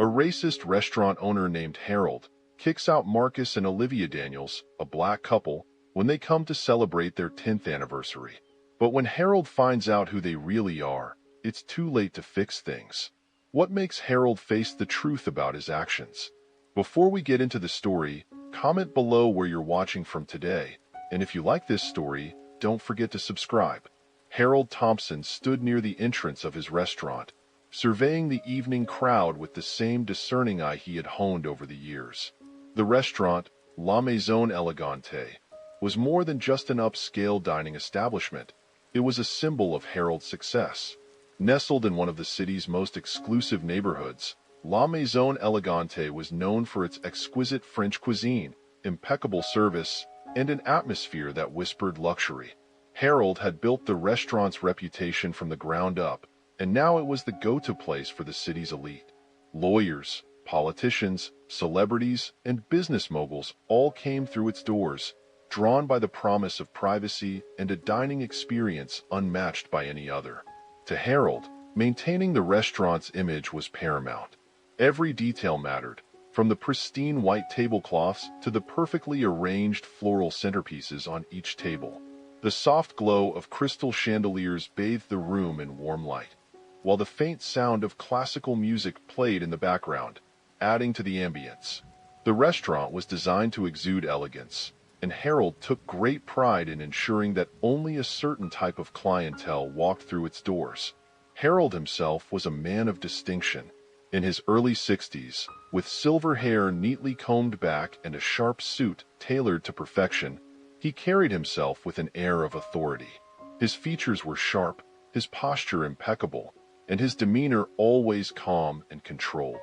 A racist restaurant owner named Harold kicks out Marcus and Olivia Daniels, a black couple, when they come to celebrate their 10th anniversary. But when Harold finds out who they really are, it's too late to fix things. What makes Harold face the truth about his actions? Before we get into the story, comment below where you're watching from today, and if you like this story, don't forget to subscribe. Harold Thompson stood near the entrance of his restaurant, surveying the evening crowd with the same discerning eye he had honed over the years. The restaurant, La Maison Elegante, was more than just an upscale dining establishment. It was a symbol of Harold's success. Nestled in one of the city's most exclusive neighborhoods, La Maison Elegante was known for its exquisite French cuisine, impeccable service, and an atmosphere that whispered luxury. Harold had built the restaurant's reputation from the ground up, and now it was the go-to place for the city's elite. Lawyers, politicians, celebrities, and business moguls all came through its doors, drawn by the promise of privacy and a dining experience unmatched by any other. To Harold, maintaining the restaurant's image was paramount. Every detail mattered, from the pristine white tablecloths to the perfectly arranged floral centerpieces on each table. The soft glow of crystal chandeliers bathed the room in warm light, while the faint sound of classical music played in the background, adding to the ambience. The restaurant was designed to exude elegance, and Harold took great pride in ensuring that only a certain type of clientele walked through its doors. Harold himself was a man of distinction. In his early 60s, with silver hair neatly combed back and a sharp suit tailored to perfection, he carried himself with an air of authority. His features were sharp, his posture impeccable, and his demeanor always calm and controlled.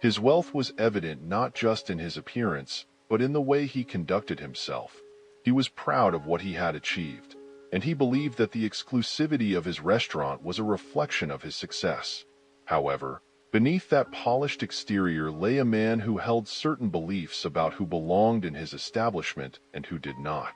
His wealth was evident not just in his appearance, but in the way he conducted himself. He was proud of what he had achieved, and he believed that the exclusivity of his restaurant was a reflection of his success. However, beneath that polished exterior lay a man who held certain beliefs about who belonged in his establishment and who did not.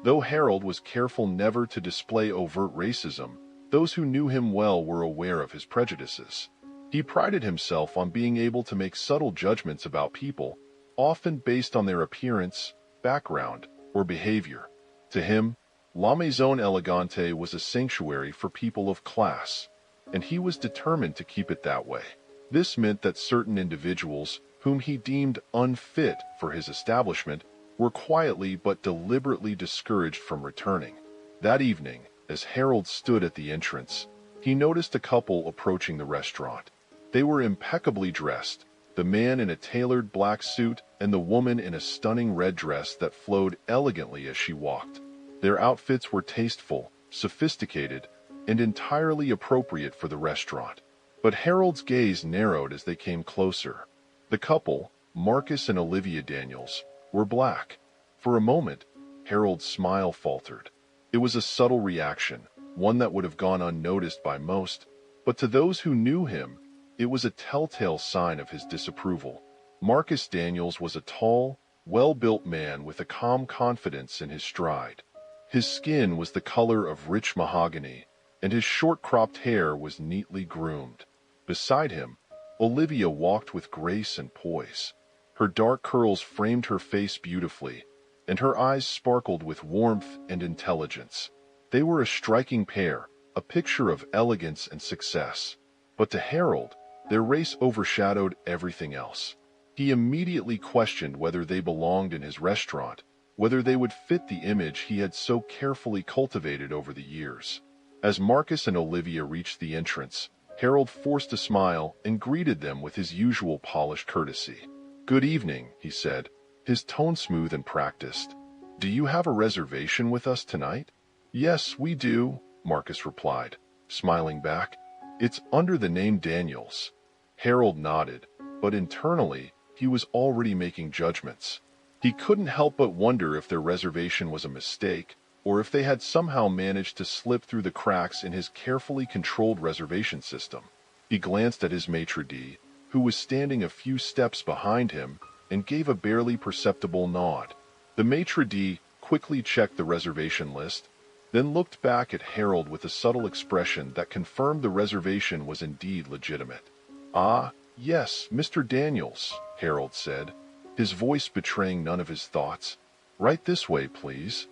Though Harold was careful never to display overt racism, those who knew him well were aware of his prejudices. He prided himself on being able to make subtle judgments about people, often based on their appearance, background, or behavior. To him, La Maison Elegante was a sanctuary for people of class, and he was determined to keep it that way. This meant that certain individuals, whom he deemed unfit for his establishment, were quietly but deliberately discouraged from returning. That evening, as Harold stood at the entrance, he noticed a couple approaching the restaurant. They were impeccably dressed, the man in a tailored black suit and the woman in a stunning red dress that flowed elegantly as she walked. Their outfits were tasteful, sophisticated, and entirely appropriate for the restaurant. But Harold's gaze narrowed as they came closer. The couple, Marcus and Olivia Daniels, were black. For a moment, Harold's smile faltered. It was a subtle reaction, one that would have gone unnoticed by most, but to those who knew him, it was a telltale sign of his disapproval. Marcus Daniels was a tall, well-built man with a calm confidence in his stride. His skin was the color of rich mahogany, and his short-cropped hair was neatly groomed. Beside him, Olivia walked with grace and poise. Her dark curls framed her face beautifully, and her eyes sparkled with warmth and intelligence. They were a striking pair, a picture of elegance and success. But to Harold, their race overshadowed everything else. He immediately questioned whether they belonged in his restaurant, whether they would fit the image he had so carefully cultivated over the years. As Marcus and Olivia reached the entrance, Harold forced a smile and greeted them with his usual polished courtesy. "Good evening," he said, his tone smooth and practiced. "Do you have a reservation with us tonight?" "Yes, we do," Marcus replied, smiling back. "It's under the name Daniels." Harold nodded, but internally, he was already making judgments. He couldn't help but wonder if their reservation was a mistake, or if they had somehow managed to slip through the cracks in his carefully controlled reservation system. He glanced at his maitre d', who was standing a few steps behind him, and gave a barely perceptible nod. The maitre d' quickly checked the reservation list, then looked back at Harold with a subtle expression that confirmed the reservation was indeed legitimate. "Ah, Yes, Mr. Daniels, Harold said, his voice betraying none of his thoughts. Right this way, please.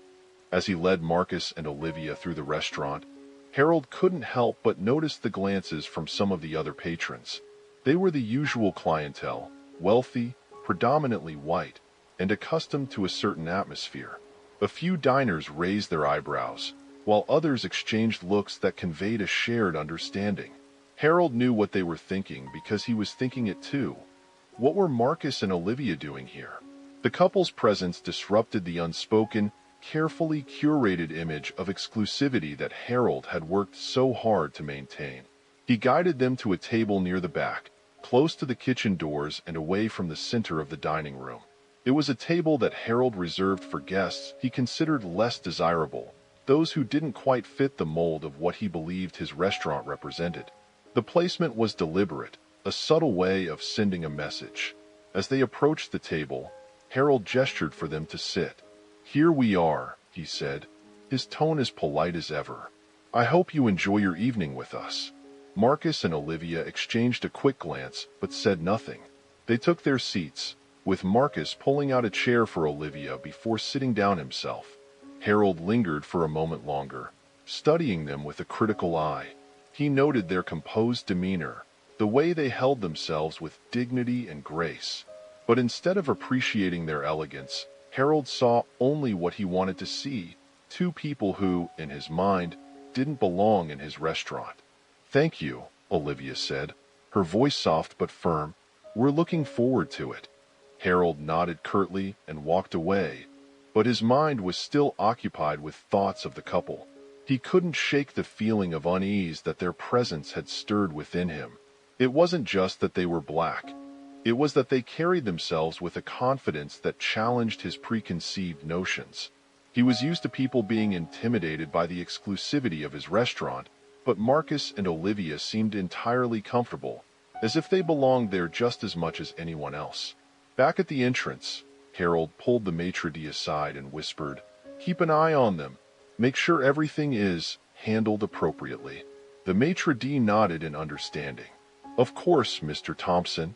As he led Marcus and Olivia through the restaurant, Harold couldn't help but notice the glances from some of the other patrons. They were the usual clientele, wealthy, predominantly white, and accustomed to a certain atmosphere. A few diners raised their eyebrows, while others exchanged looks that conveyed a shared understanding. Harold knew what they were thinking because he was thinking it too. What were Marcus and Olivia doing here? The couple's presence disrupted the unspoken, carefully curated image of exclusivity that Harold had worked so hard to maintain. He guided them to a table near the back, close to the kitchen doors and away from the center of the dining room. It was a table that Harold reserved for guests he considered less desirable, those who didn't quite fit the mold of what he believed his restaurant represented. The placement was deliberate, a subtle way of sending a message. As they approached the table, Harold gestured for them to sit. Here we are, he said, his tone as polite as ever. I hope you enjoy your evening with us. Marcus and Olivia exchanged a quick glance, but said nothing. They took their seats, with Marcus pulling out a chair for Olivia before sitting down himself. Harold lingered for a moment longer, studying them with a critical eye. He noted their composed demeanor, the way they held themselves with dignity and grace. But instead of appreciating their elegance, Harold saw only what he wanted to see, two people who, in his mind, didn't belong in his restaurant. Thank you, Olivia said, her voice soft but firm. We're looking forward to it. Harold nodded curtly and walked away, but his mind was still occupied with thoughts of the couple. He couldn't shake the feeling of unease that their presence had stirred within him. It wasn't just that they were black. It was that they carried themselves with a confidence that challenged his preconceived notions. He was used to people being intimidated by the exclusivity of his restaurant, but Marcus and Olivia seemed entirely comfortable, as if they belonged there just as much as anyone else. Back at the entrance, Harold pulled the maitre d' aside and whispered, "Keep an eye on them. Make sure everything is handled appropriately." The maitre d' nodded in understanding. "Of course, Mr. Thompson."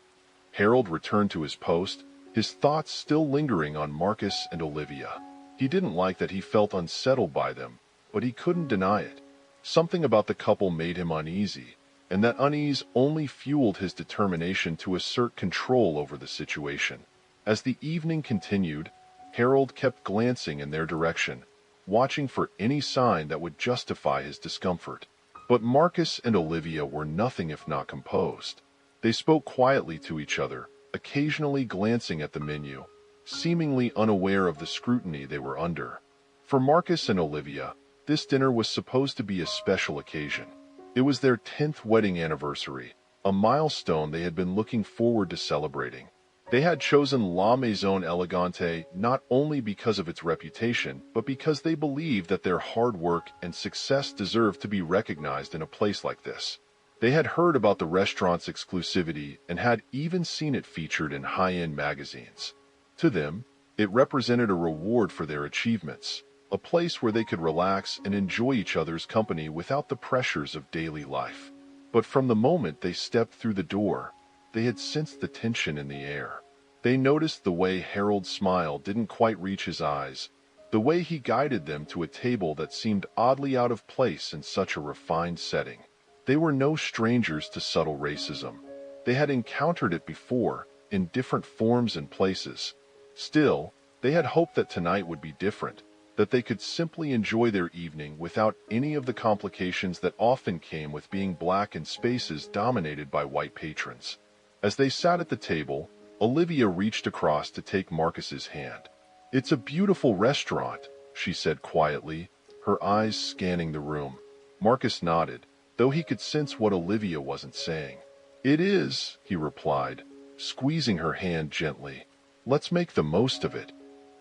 Harold returned to his post, his thoughts still lingering on Marcus and Olivia. He didn't like that he felt unsettled by them, but he couldn't deny it. Something about the couple made him uneasy, and that unease only fueled his determination to assert control over the situation. As the evening continued, Harold kept glancing in their direction, watching for any sign that would justify his discomfort. But Marcus and Olivia were nothing if not composed. They spoke quietly to each other, occasionally glancing at the menu, seemingly unaware of the scrutiny they were under. For Marcus and Olivia, this dinner was supposed to be a special occasion. It was their 10th wedding anniversary, a milestone they had been looking forward to celebrating. They had chosen La Maison Elegante not only because of its reputation, but because they believed that their hard work and success deserved to be recognized in a place like this. They had heard about the restaurant's exclusivity and had even seen it featured in high-end magazines. To them, it represented a reward for their achievements, a place where they could relax and enjoy each other's company without the pressures of daily life. But from the moment they stepped through the door, they had sensed the tension in the air. They noticed the way Harold's smile didn't quite reach his eyes, the way he guided them to a table that seemed oddly out of place in such a refined setting. They were no strangers to subtle racism. They had encountered it before, in different forms and places. Still, they had hoped that tonight would be different, that they could simply enjoy their evening without any of the complications that often came with being black in spaces dominated by white patrons. As they sat at the table, Olivia reached across to take Marcus's hand. "It's a beautiful restaurant," she said quietly, her eyes scanning the room. Marcus nodded, though he could sense what Olivia wasn't saying. "It is," he replied, squeezing her hand gently. "Let's make the most of it."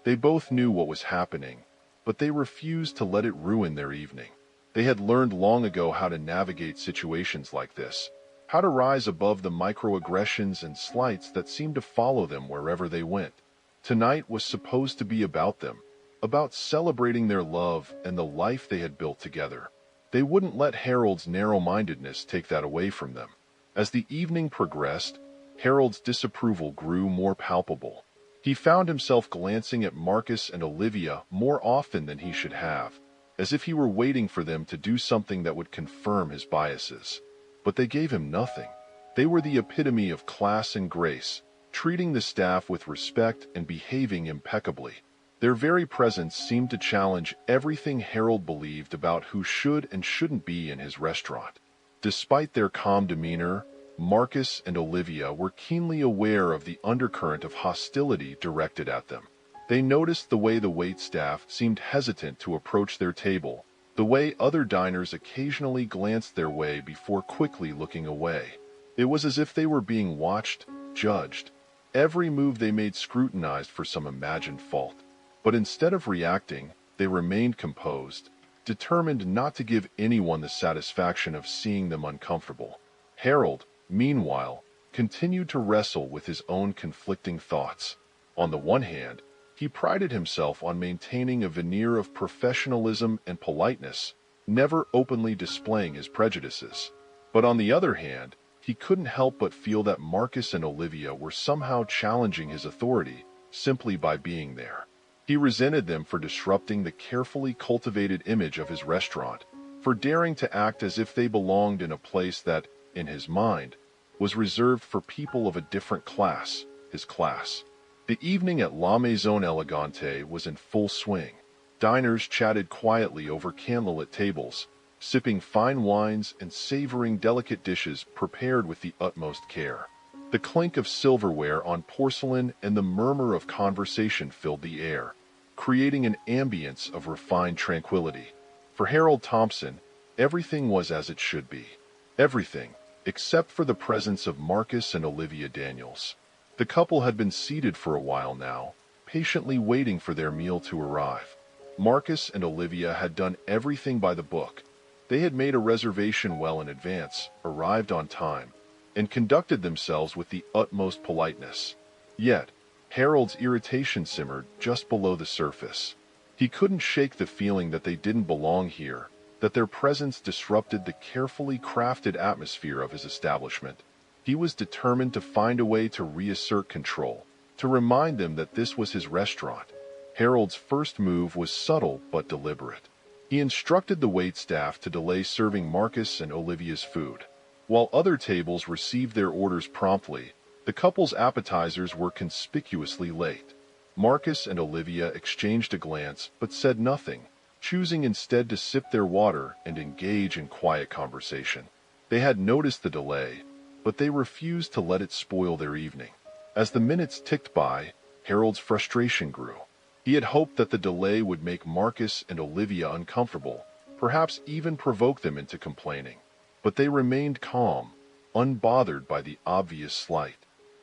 They both knew what was happening, but they refused to let it ruin their evening. They had learned long ago how to navigate situations like this, how to rise above the microaggressions and slights that seemed to follow them wherever they went. Tonight was supposed to be about them, about celebrating their love and the life they had built together. They wouldn't let Harold's narrow-mindedness take that away from them. As the evening progressed, Harold's disapproval grew more palpable. He found himself glancing at Marcus and Olivia more often than he should have, as if he were waiting for them to do something that would confirm his biases. But they gave him nothing. They were the epitome of class and grace, treating the staff with respect and behaving impeccably. Their very presence seemed to challenge everything Harold believed about who should and shouldn't be in his restaurant. Despite their calm demeanor, Marcus and Olivia were keenly aware of the undercurrent of hostility directed at them. They noticed the way the waitstaff seemed hesitant to approach their table, the way other diners occasionally glanced their way before quickly looking away. It was as if they were being watched, judged, every move they made scrutinized for some imagined fault. But instead of reacting, they remained composed, determined not to give anyone the satisfaction of seeing them uncomfortable. Harold, meanwhile, continued to wrestle with his own conflicting thoughts. On the one hand, he prided himself on maintaining a veneer of professionalism and politeness, never openly displaying his prejudices. But on the other hand, he couldn't help but feel that Marcus and Olivia were somehow challenging his authority simply by being there. He resented them for disrupting the carefully cultivated image of his restaurant, for daring to act as if they belonged in a place that, in his mind, was reserved for people of a different class, his class. The evening at La Maison Elegante was in full swing. Diners chatted quietly over candlelit tables, sipping fine wines and savoring delicate dishes prepared with the utmost care. The clink of silverware on porcelain and the murmur of conversation filled the air, creating an ambience of refined tranquility. For Harold Thompson, everything was as it should be. Everything, except for the presence of Marcus and Olivia Daniels. The couple had been seated for a while now, patiently waiting for their meal to arrive. Marcus and Olivia had done everything by the book. They had made a reservation well in advance, arrived on time, and conducted themselves with the utmost politeness. Yet, Harold's irritation simmered just below the surface. He couldn't shake the feeling that they didn't belong here, that their presence disrupted the carefully crafted atmosphere of his establishment. He was determined to find a way to reassert control, to remind them that this was his restaurant. Harold's first move was subtle but deliberate. He instructed the waitstaff to delay serving Marcus and Olivia's food. While other tables received their orders promptly, the couple's appetizers were conspicuously late. Marcus and Olivia exchanged a glance but said nothing, choosing instead to sip their water and engage in quiet conversation. They had noticed the delay, but they refused to let it spoil their evening. As the minutes ticked by, Harold's frustration grew. He had hoped that the delay would make Marcus and Olivia uncomfortable, perhaps even provoke them into complaining. But they remained calm, unbothered by the obvious slight.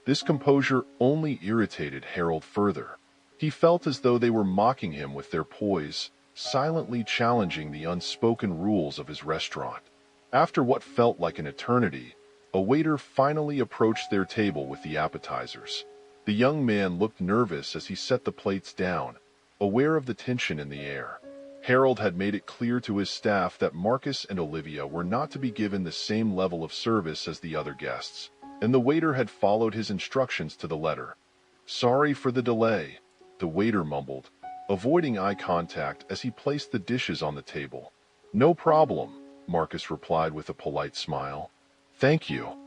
This composure only irritated Harold further. He felt as though they were mocking him with their poise, silently challenging the unspoken rules of his restaurant. After what felt like an eternity, a waiter finally approached their table with the appetizers. The young man looked nervous as he set the plates down, aware of the tension in the air. Harold had made it clear to his staff that Marcus and Olivia were not to be given the same level of service as the other guests, and the waiter had followed his instructions to the letter. "Sorry for the delay," the waiter mumbled, avoiding eye contact as he placed the dishes on the table. "No problem," Marcus replied with a polite smile. "Thank you."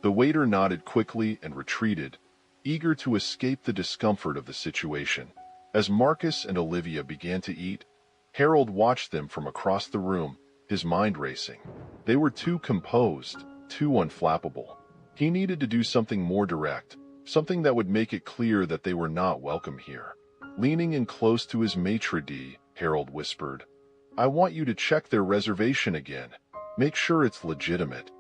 The waiter nodded quickly and retreated, eager to escape the discomfort of the situation. As Marcus and Olivia began to eat, Harold watched them from across the room, his mind racing. They were too composed, too unflappable. He needed to do something more direct, something that would make it clear that they were not welcome here. Leaning in close to his maitre d', Harold whispered, "I want you to check their reservation again. Make sure it's legitimate."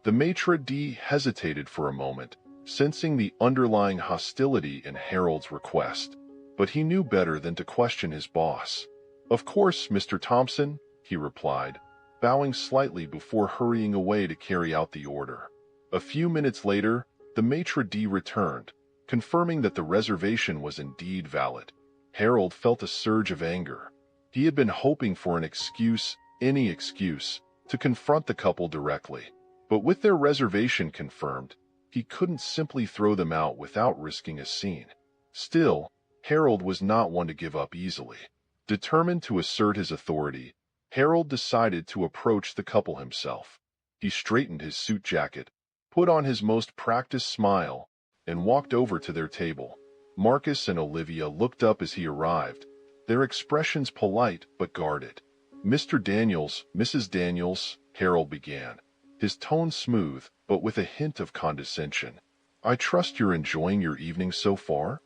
The maitre d' hesitated for a moment, sensing the underlying hostility in Harold's request. But he knew better than to question his boss. "Of course, Mr. Thompson," he replied, bowing slightly before hurrying away to carry out the order. A few minutes later, the maitre d' returned, confirming that the reservation was indeed valid. Harold felt a surge of anger. He had been hoping for an excuse, any excuse, to confront the couple directly. But with their reservation confirmed, He couldn't simply throw them out without risking a scene. Still, Harold was not one to give up easily. Determined to assert his authority, Harold decided to approach the couple himself. He straightened his suit jacket, put on his most practiced smile, and walked over to their table. Marcus and Olivia looked up as he arrived, their expressions polite but guarded. "Mr. Daniels, Mrs. Daniels," Harold began, his tone smooth but with a hint of condescension. "I trust you're enjoying your evening so far?"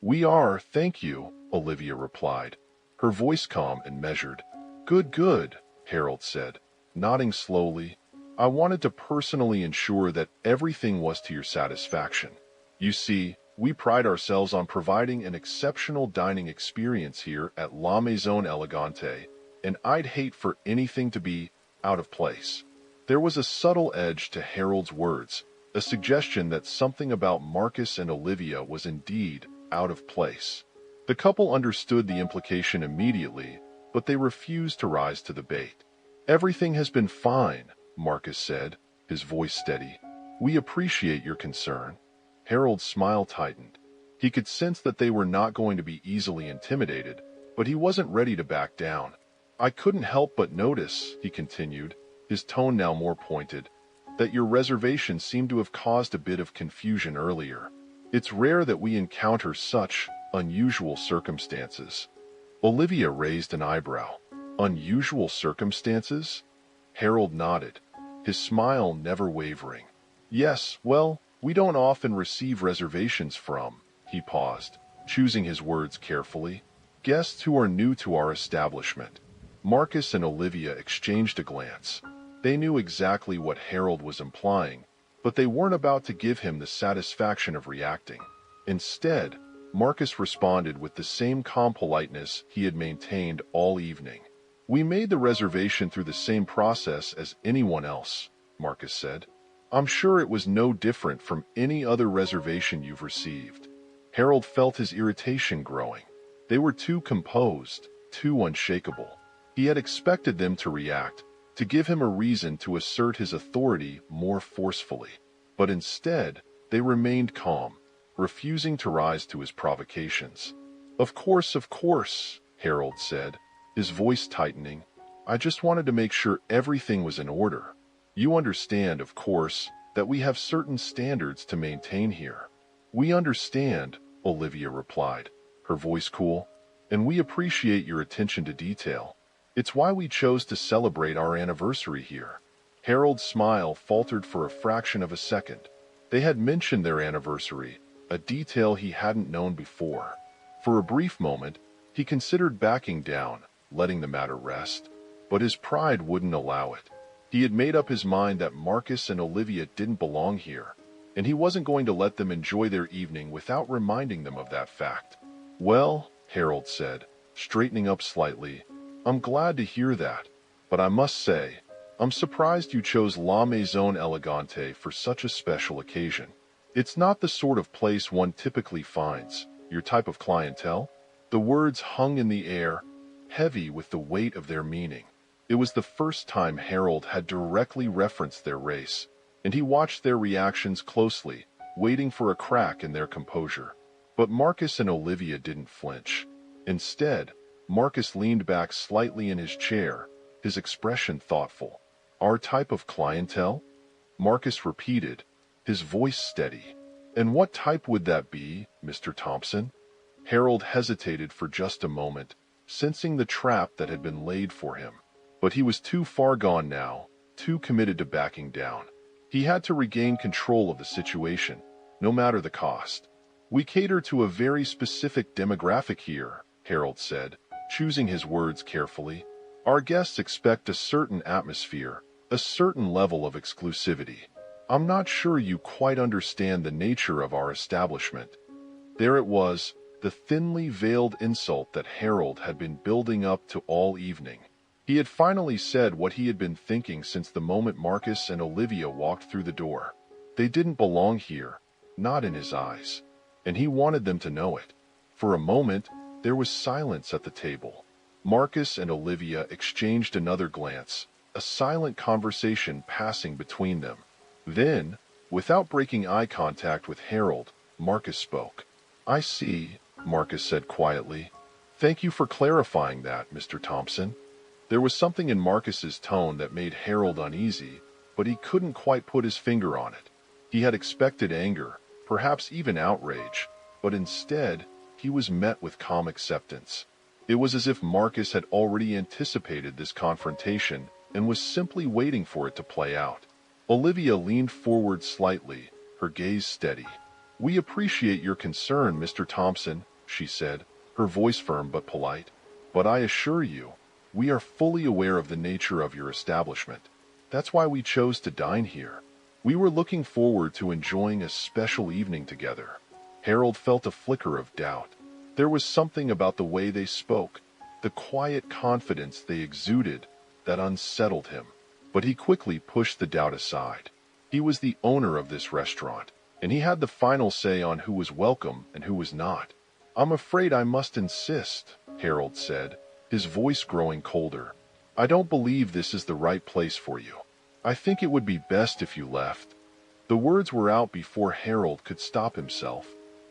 "We are, thank you," Olivia replied, her voice calm and measured. "Good, good," Harold said, nodding slowly. "I wanted to personally ensure that everything was to your satisfaction. You see, we pride ourselves on providing an exceptional dining experience here at La Maison Elegante, and I'd hate for anything to be out of place." There was a subtle edge to Harold's words, a suggestion that something about Marcus and Olivia was indeed out of place. The couple understood the implication immediately, but they refused to rise to the bait. "Everything has been fine," Marcus said, his voice steady. "We appreciate your concern." Harold's smile tightened. He could sense that they were not going to be easily intimidated, but he wasn't ready to back down. "I couldn't help but notice," he continued, his tone now more pointed, "that your reservation seemed to have caused a bit of confusion earlier. It's rare that we encounter such unusual circumstances." Olivia raised an eyebrow. "Unusual circumstances?" Harold nodded, his smile never wavering. "Yes, well, we don't often receive reservations from," he paused, choosing his words carefully, "guests who are new to our establishment." Marcus and Olivia exchanged a glance. They knew exactly what Harold was implying, but they weren't about to give him the satisfaction of reacting. Instead, Marcus responded with the same calm politeness he had maintained all evening. "We made the reservation through the same process as anyone else," Marcus said. "I'm sure it was no different from any other reservation you've received." Harold felt his irritation growing. They were too composed, too unshakable. He had expected them to react, to give him a reason to assert his authority more forcefully. But instead, they remained calm, refusing to rise to his provocations. Of course," Harold said, his voice tightening. "I just wanted to make sure everything was in order. You understand, of course, that we have certain standards to maintain here." "We understand," Olivia replied, her voice cool, "and we appreciate your attention to detail. It's why we chose to celebrate our anniversary here." Harold's smile faltered for a fraction of a second. They had mentioned their anniversary, a detail he hadn't known before. For a brief moment, he considered backing down, letting the matter rest, but his pride wouldn't allow it. He had made up his mind that Marcus and Olivia didn't belong here, and he wasn't going to let them enjoy their evening without reminding them of that fact. "Well," Harold said, straightening up slightly, "I'm glad to hear that, but I must say, I'm surprised you chose La Maison Elegante for such a special occasion. It's not the sort of place one typically finds, your type of clientele." The words hung in the air, heavy with the weight of their meaning. It was the first time Harold had directly referenced their race, and he watched their reactions closely, waiting for a crack in their composure. But Marcus and Olivia didn't flinch. Instead, Marcus leaned back slightly in his chair, his expression thoughtful. "Our type of clientele?" Marcus repeated, his voice steady. "And what type would that be, Mr. Thompson?" Harold hesitated for just a moment, sensing the trap that had been laid for him. But he was too far gone now, too committed to backing down. He had to regain control of the situation, no matter the cost. "We cater to a very specific demographic here," Harold said, choosing his words carefully. "Our guests expect a certain atmosphere, a certain level of exclusivity. I'm not sure you quite understand the nature of our establishment." There it was, the thinly veiled insult that Harold had been building up to all evening. He had finally said what he had been thinking since the moment Marcus and Olivia walked through the door. They didn't belong here, not in his eyes, and he wanted them to know it. For a moment, there was silence at the table. Marcus and Olivia exchanged another glance, a silent conversation passing between them. Then, Without breaking eye contact with Harold, Marcus spoke. "I see," Marcus said quietly. "Thank you for clarifying that, Mr. Thompson." There was something in Marcus's tone that made Harold uneasy, but he couldn't quite put his finger on it. He had expected anger, perhaps even outrage, but instead, he was met with calm acceptance. It was as if Marcus had already anticipated this confrontation and was simply waiting for it to play out. Olivia leaned forward slightly, her gaze steady. "We appreciate your concern, Mr. Thompson," she said, her voice firm but polite. "But I assure you, we are fully aware of the nature of your establishment. That's why we chose to dine here. We were looking forward to enjoying a special evening together." Harold felt a flicker of doubt. There was something about the way they spoke, the quiet confidence they exuded, that unsettled him. But he quickly pushed the doubt aside. He was the owner of this restaurant, and he had the final say on who was welcome and who was not. "I'm afraid I must insist," Harold said, his voice growing colder. "I don't believe this is the right place for you. I think it would be best if you left." The words were out before Harold could stop himself.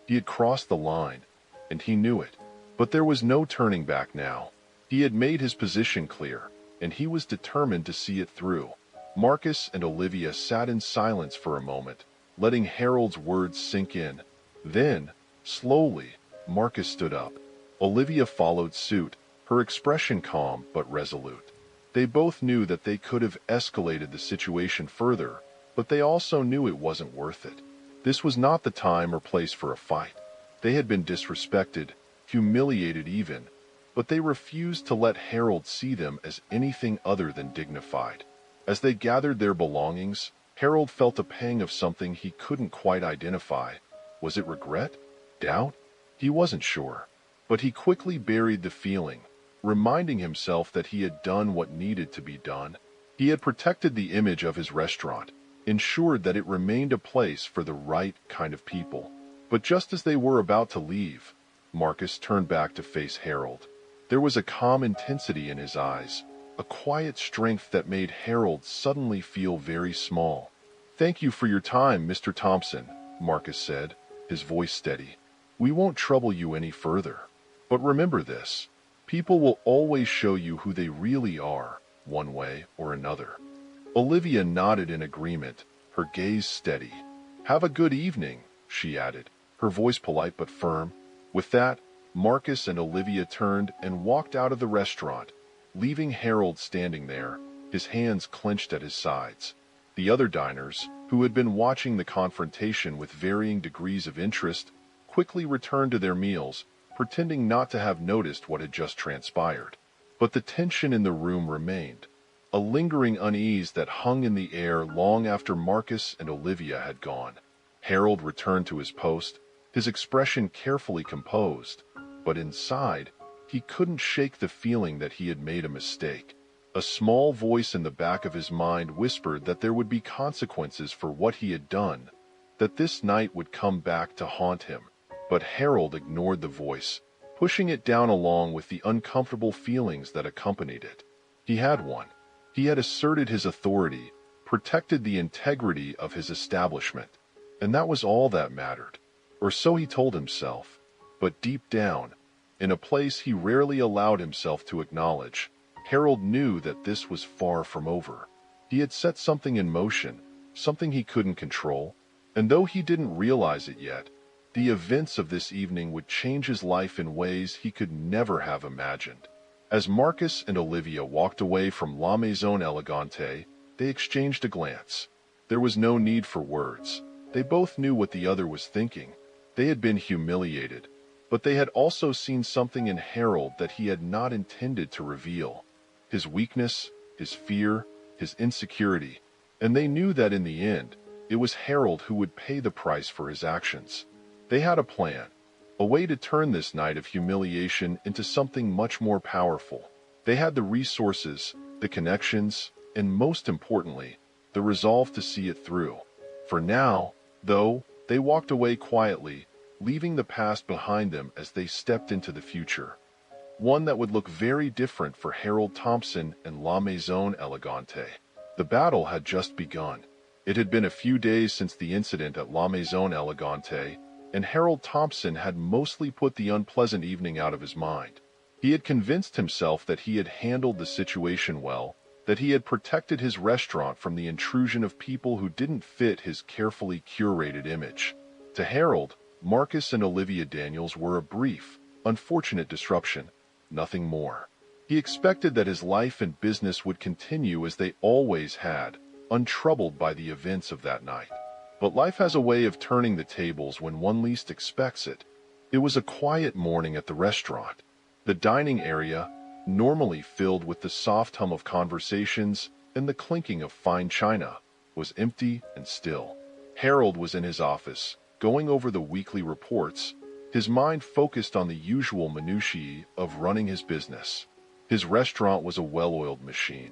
He had crossed the line, and he knew it. But there was no turning back now. He had made his position clear, and he was determined to see it through. Marcus and Olivia sat in silence for a moment, letting Harold's words sink in. Then, slowly, Marcus stood up. Olivia followed suit, her expression calm but resolute. They both knew that they could have escalated the situation further, but they also knew it wasn't worth it. This was not the time or place for a fight. They had been disrespected, humiliated even, but they refused to let Harold see them as anything other than dignified. As they gathered their belongings, Harold felt a pang of something he couldn't quite identify. Was it regret? Doubt? He wasn't sure. But he quickly buried the feeling, reminding himself that he had done what needed to be done. He had protected the image of his restaurant, ensured that it remained a place for the right kind of people. But just as they were about to leave, Marcus turned back to face Harold. There was a calm intensity in his eyes, a quiet strength that made Harold suddenly feel very small. "Thank you for your time, Mr. Thompson," Marcus said, his voice steady. "We won't trouble you any further. But remember this, people will always show you who they really are, one way or another." Olivia nodded in agreement, her gaze steady. "Have a good evening," she added, her voice polite but firm. With that, Marcus and Olivia turned and walked out of the restaurant, leaving Harold standing there, his hands clenched at his sides. The other diners, who had been watching the confrontation with varying degrees of interest, quickly returned to their meals, pretending not to have noticed what had just transpired. But the tension in the room remained, a lingering unease that hung in the air long after Marcus and Olivia had gone. Harold returned to his post, his expression carefully composed, but inside, he couldn't shake the feeling that he had made a mistake. A small voice in the back of his mind whispered that there would be consequences for what he had done, that this night would come back to haunt him. But Harold ignored the voice, pushing it down along with the uncomfortable feelings that accompanied it. He had one. He had asserted his authority, protected the integrity of his establishment, and that was all that mattered. Or so he told himself. But deep down, in a place he rarely allowed himself to acknowledge, Harold knew that this was far from over. He had set something in motion, something he couldn't control, and though he didn't realize it yet, the events of this evening would change his life in ways he could never have imagined. As Marcus and Olivia walked away from La Maison Elegante, they exchanged a glance. There was no need for words. They both knew what the other was thinking. They had been humiliated, but they had also seen something in Harold that he had not intended to reveal. His weakness, his fear, his insecurity, and they knew that in the end, it was Harold who would pay the price for his actions. They had a plan, a way to turn this night of humiliation into something much more powerful. They had the resources, the connections, and most importantly, the resolve to see it through. For now, though, they walked away quietly, leaving the past behind them as they stepped into the future. One that would look very different for Harold Thompson and La Maison Elegante. The battle had just begun. It had been a few days since the incident at La Maison Elegante, and Harold Thompson had mostly put the unpleasant evening out of his mind. He had convinced himself that he had handled the situation well, that he had protected his restaurant from the intrusion of people who didn't fit his carefully curated image. To Harold, Marcus and Olivia Daniels were a brief, unfortunate disruption, nothing more. He expected that his life and business would continue as they always had, untroubled by the events of that night. But life has a way of turning the tables when one least expects it. It was a quiet morning at the restaurant. The dining area, normally filled with the soft hum of conversations and the clinking of fine china, was empty and still. Harold was in his office, going over the weekly reports, his mind focused on the usual minutiae of running his business. His restaurant was a well-oiled machine,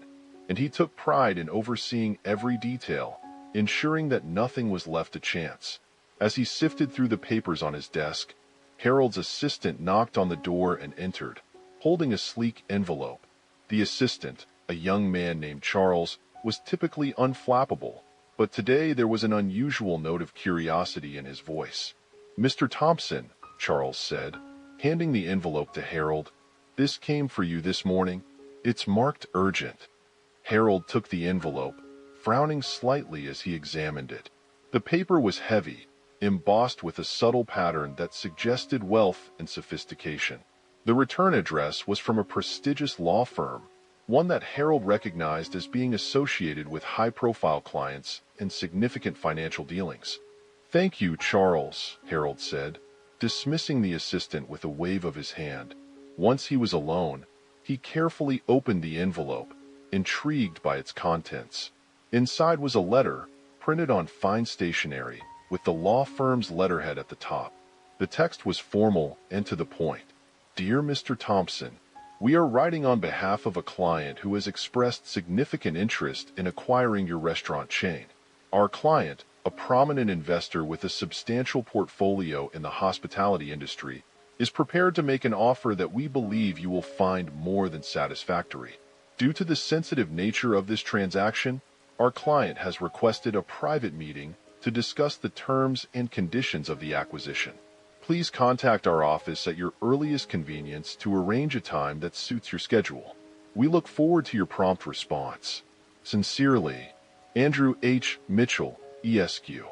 and he took pride in overseeing every detail, ensuring that nothing was left to chance. As he sifted through the papers on his desk, Harold's assistant knocked on the door and entered, holding a sleek envelope. The assistant, a young man named Charles, was typically unflappable, but today there was an unusual note of curiosity in his voice. "Mr. Thompson," Charles said, handing the envelope to Harold, "this came for you this morning. It's marked urgent." Harold took the envelope, frowning slightly as he examined it. The paper was heavy, embossed with a subtle pattern that suggested wealth and sophistication. The return address was from a prestigious law firm, one that Harold recognized as being associated with high-profile clients and significant financial dealings. "Thank you, Charles," Harold said, dismissing the assistant with a wave of his hand. Once he was alone, he carefully opened the envelope, intrigued by its contents. Inside was a letter, printed on fine stationery, with the law firm's letterhead at the top. The text was formal and to the point. "Dear Mr. Thompson, we are writing on behalf of a client who has expressed significant interest in acquiring your restaurant chain. Our client, a prominent investor with a substantial portfolio in the hospitality industry, is prepared to make an offer that we believe you will find more than satisfactory. Due to the sensitive nature of this transaction, our client has requested a private meeting to discuss the terms and conditions of the acquisition. Please contact our office at your earliest convenience to arrange a time that suits your schedule. We look forward to your prompt response. Sincerely, Andrew H. Mitchell, ESQ.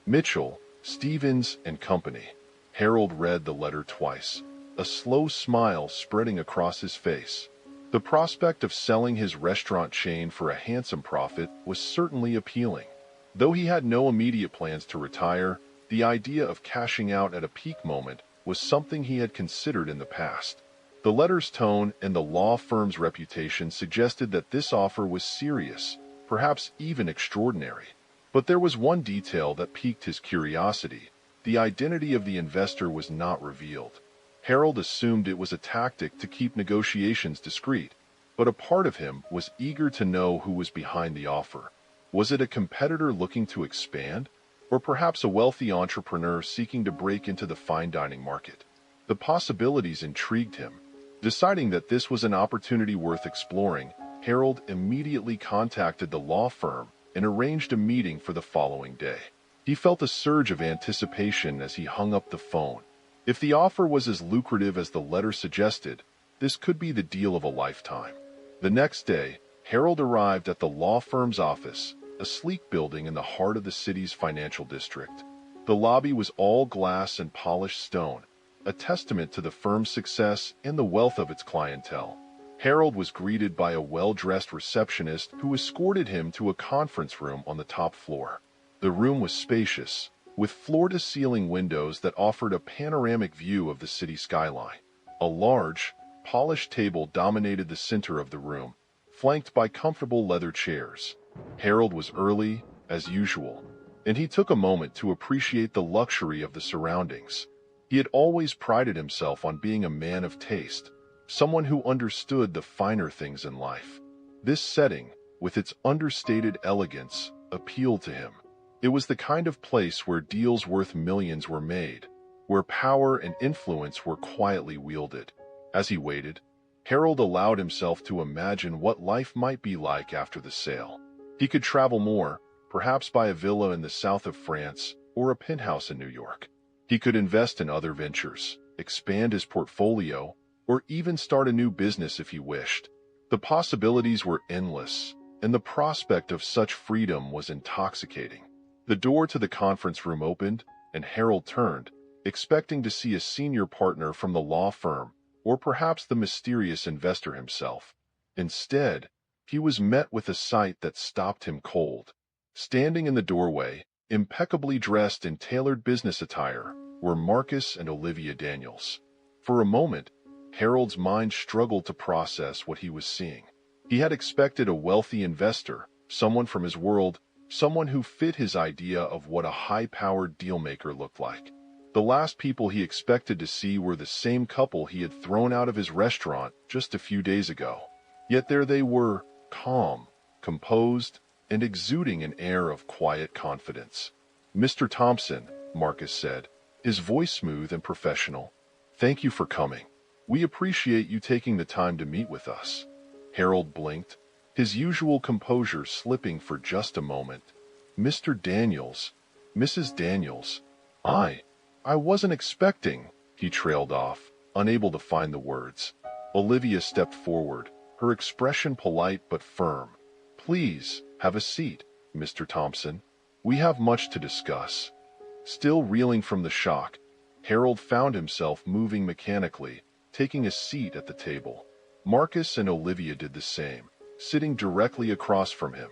Mitchell, Stevens and Company." Harold read the letter twice, a slow smile spreading across his face. The prospect of selling his restaurant chain for a handsome profit was certainly appealing. Though he had no immediate plans to retire, the idea of cashing out at a peak moment was something he had considered in the past. The letter's tone and the law firm's reputation suggested that this offer was serious, perhaps even extraordinary. But there was one detail that piqued his curiosity. The identity of the investor was not revealed. Harold assumed it was a tactic to keep negotiations discreet, but a part of him was eager to know who was behind the offer. Was it a competitor looking to expand, or perhaps a wealthy entrepreneur seeking to break into the fine dining market? The possibilities intrigued him. Deciding that this was an opportunity worth exploring, Harold immediately contacted the law firm and arranged a meeting for the following day. He felt a surge of anticipation as he hung up the phone. If the offer was as lucrative as the letter suggested, this could be the deal of a lifetime. The next day, Harold arrived at the law firm's office, a sleek building in the heart of the city's financial district. The lobby was all glass and polished stone, a testament to the firm's success and the wealth of its clientele. Harold was greeted by a well-dressed receptionist who escorted him to a conference room on the top floor. The room was spacious, with floor-to-ceiling windows that offered a panoramic view of the city skyline. A large, polished table dominated the center of the room, flanked by comfortable leather chairs. Harold was early, as usual, and he took a moment to appreciate the luxury of the surroundings. He had always prided himself on being a man of taste, someone who understood the finer things in life. This setting, with its understated elegance, appealed to him. It was the kind of place where deals worth millions were made, where power and influence were quietly wielded. As he waited, Harold allowed himself to imagine what life might be like after the sale. He could travel more, perhaps buy a villa in the south of France or a penthouse in New York. He could invest in other ventures, expand his portfolio, or even start a new business if he wished. The possibilities were endless, and the prospect of such freedom was intoxicating. The door to the conference room opened, and Harold turned, expecting to see a senior partner from the law firm, or perhaps the mysterious investor himself. Instead, he was met with a sight that stopped him cold. Standing in the doorway, impeccably dressed in tailored business attire, were Marcus and Olivia Daniels. For a moment, Harold's mind struggled to process what he was seeing. He had expected a wealthy investor, someone from his world, someone who fit his idea of what a high-powered dealmaker looked like. The last people he expected to see were the same couple he had thrown out of his restaurant just a few days ago. Yet there they were, calm, composed, and exuding an air of quiet confidence. "Mr. Thompson," Marcus said, his voice smooth and professional, "thank you for coming. We appreciate you taking the time to meet with us." Harold blinked, his usual composure slipping for just a moment. "Mr. Daniels, Mrs. Daniels, I wasn't expecting," he trailed off, unable to find the words. Olivia stepped forward, her expression polite but firm. "Please, have a seat, Mr. Thompson. We have much to discuss." Still reeling from the shock, Harold found himself moving mechanically, taking a seat at the table. Marcus and Olivia did the same, sitting directly across from him.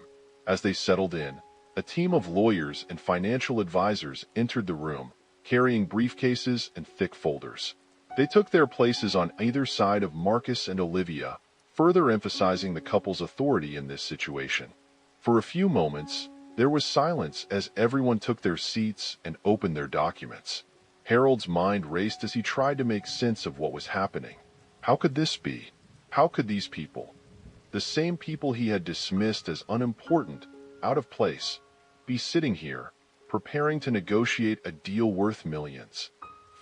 As they settled in, a team of lawyers and financial advisors entered the room, carrying briefcases and thick folders. They took their places on either side of Marcus and Olivia, further emphasizing the couple's authority in this situation. For a few moments, there was silence as everyone took their seats and opened their documents. Harold's mind raced as he tried to make sense of what was happening. How could this be? How could these people, the same people he had dismissed as unimportant, out of place, be sitting here, preparing to negotiate a deal worth millions?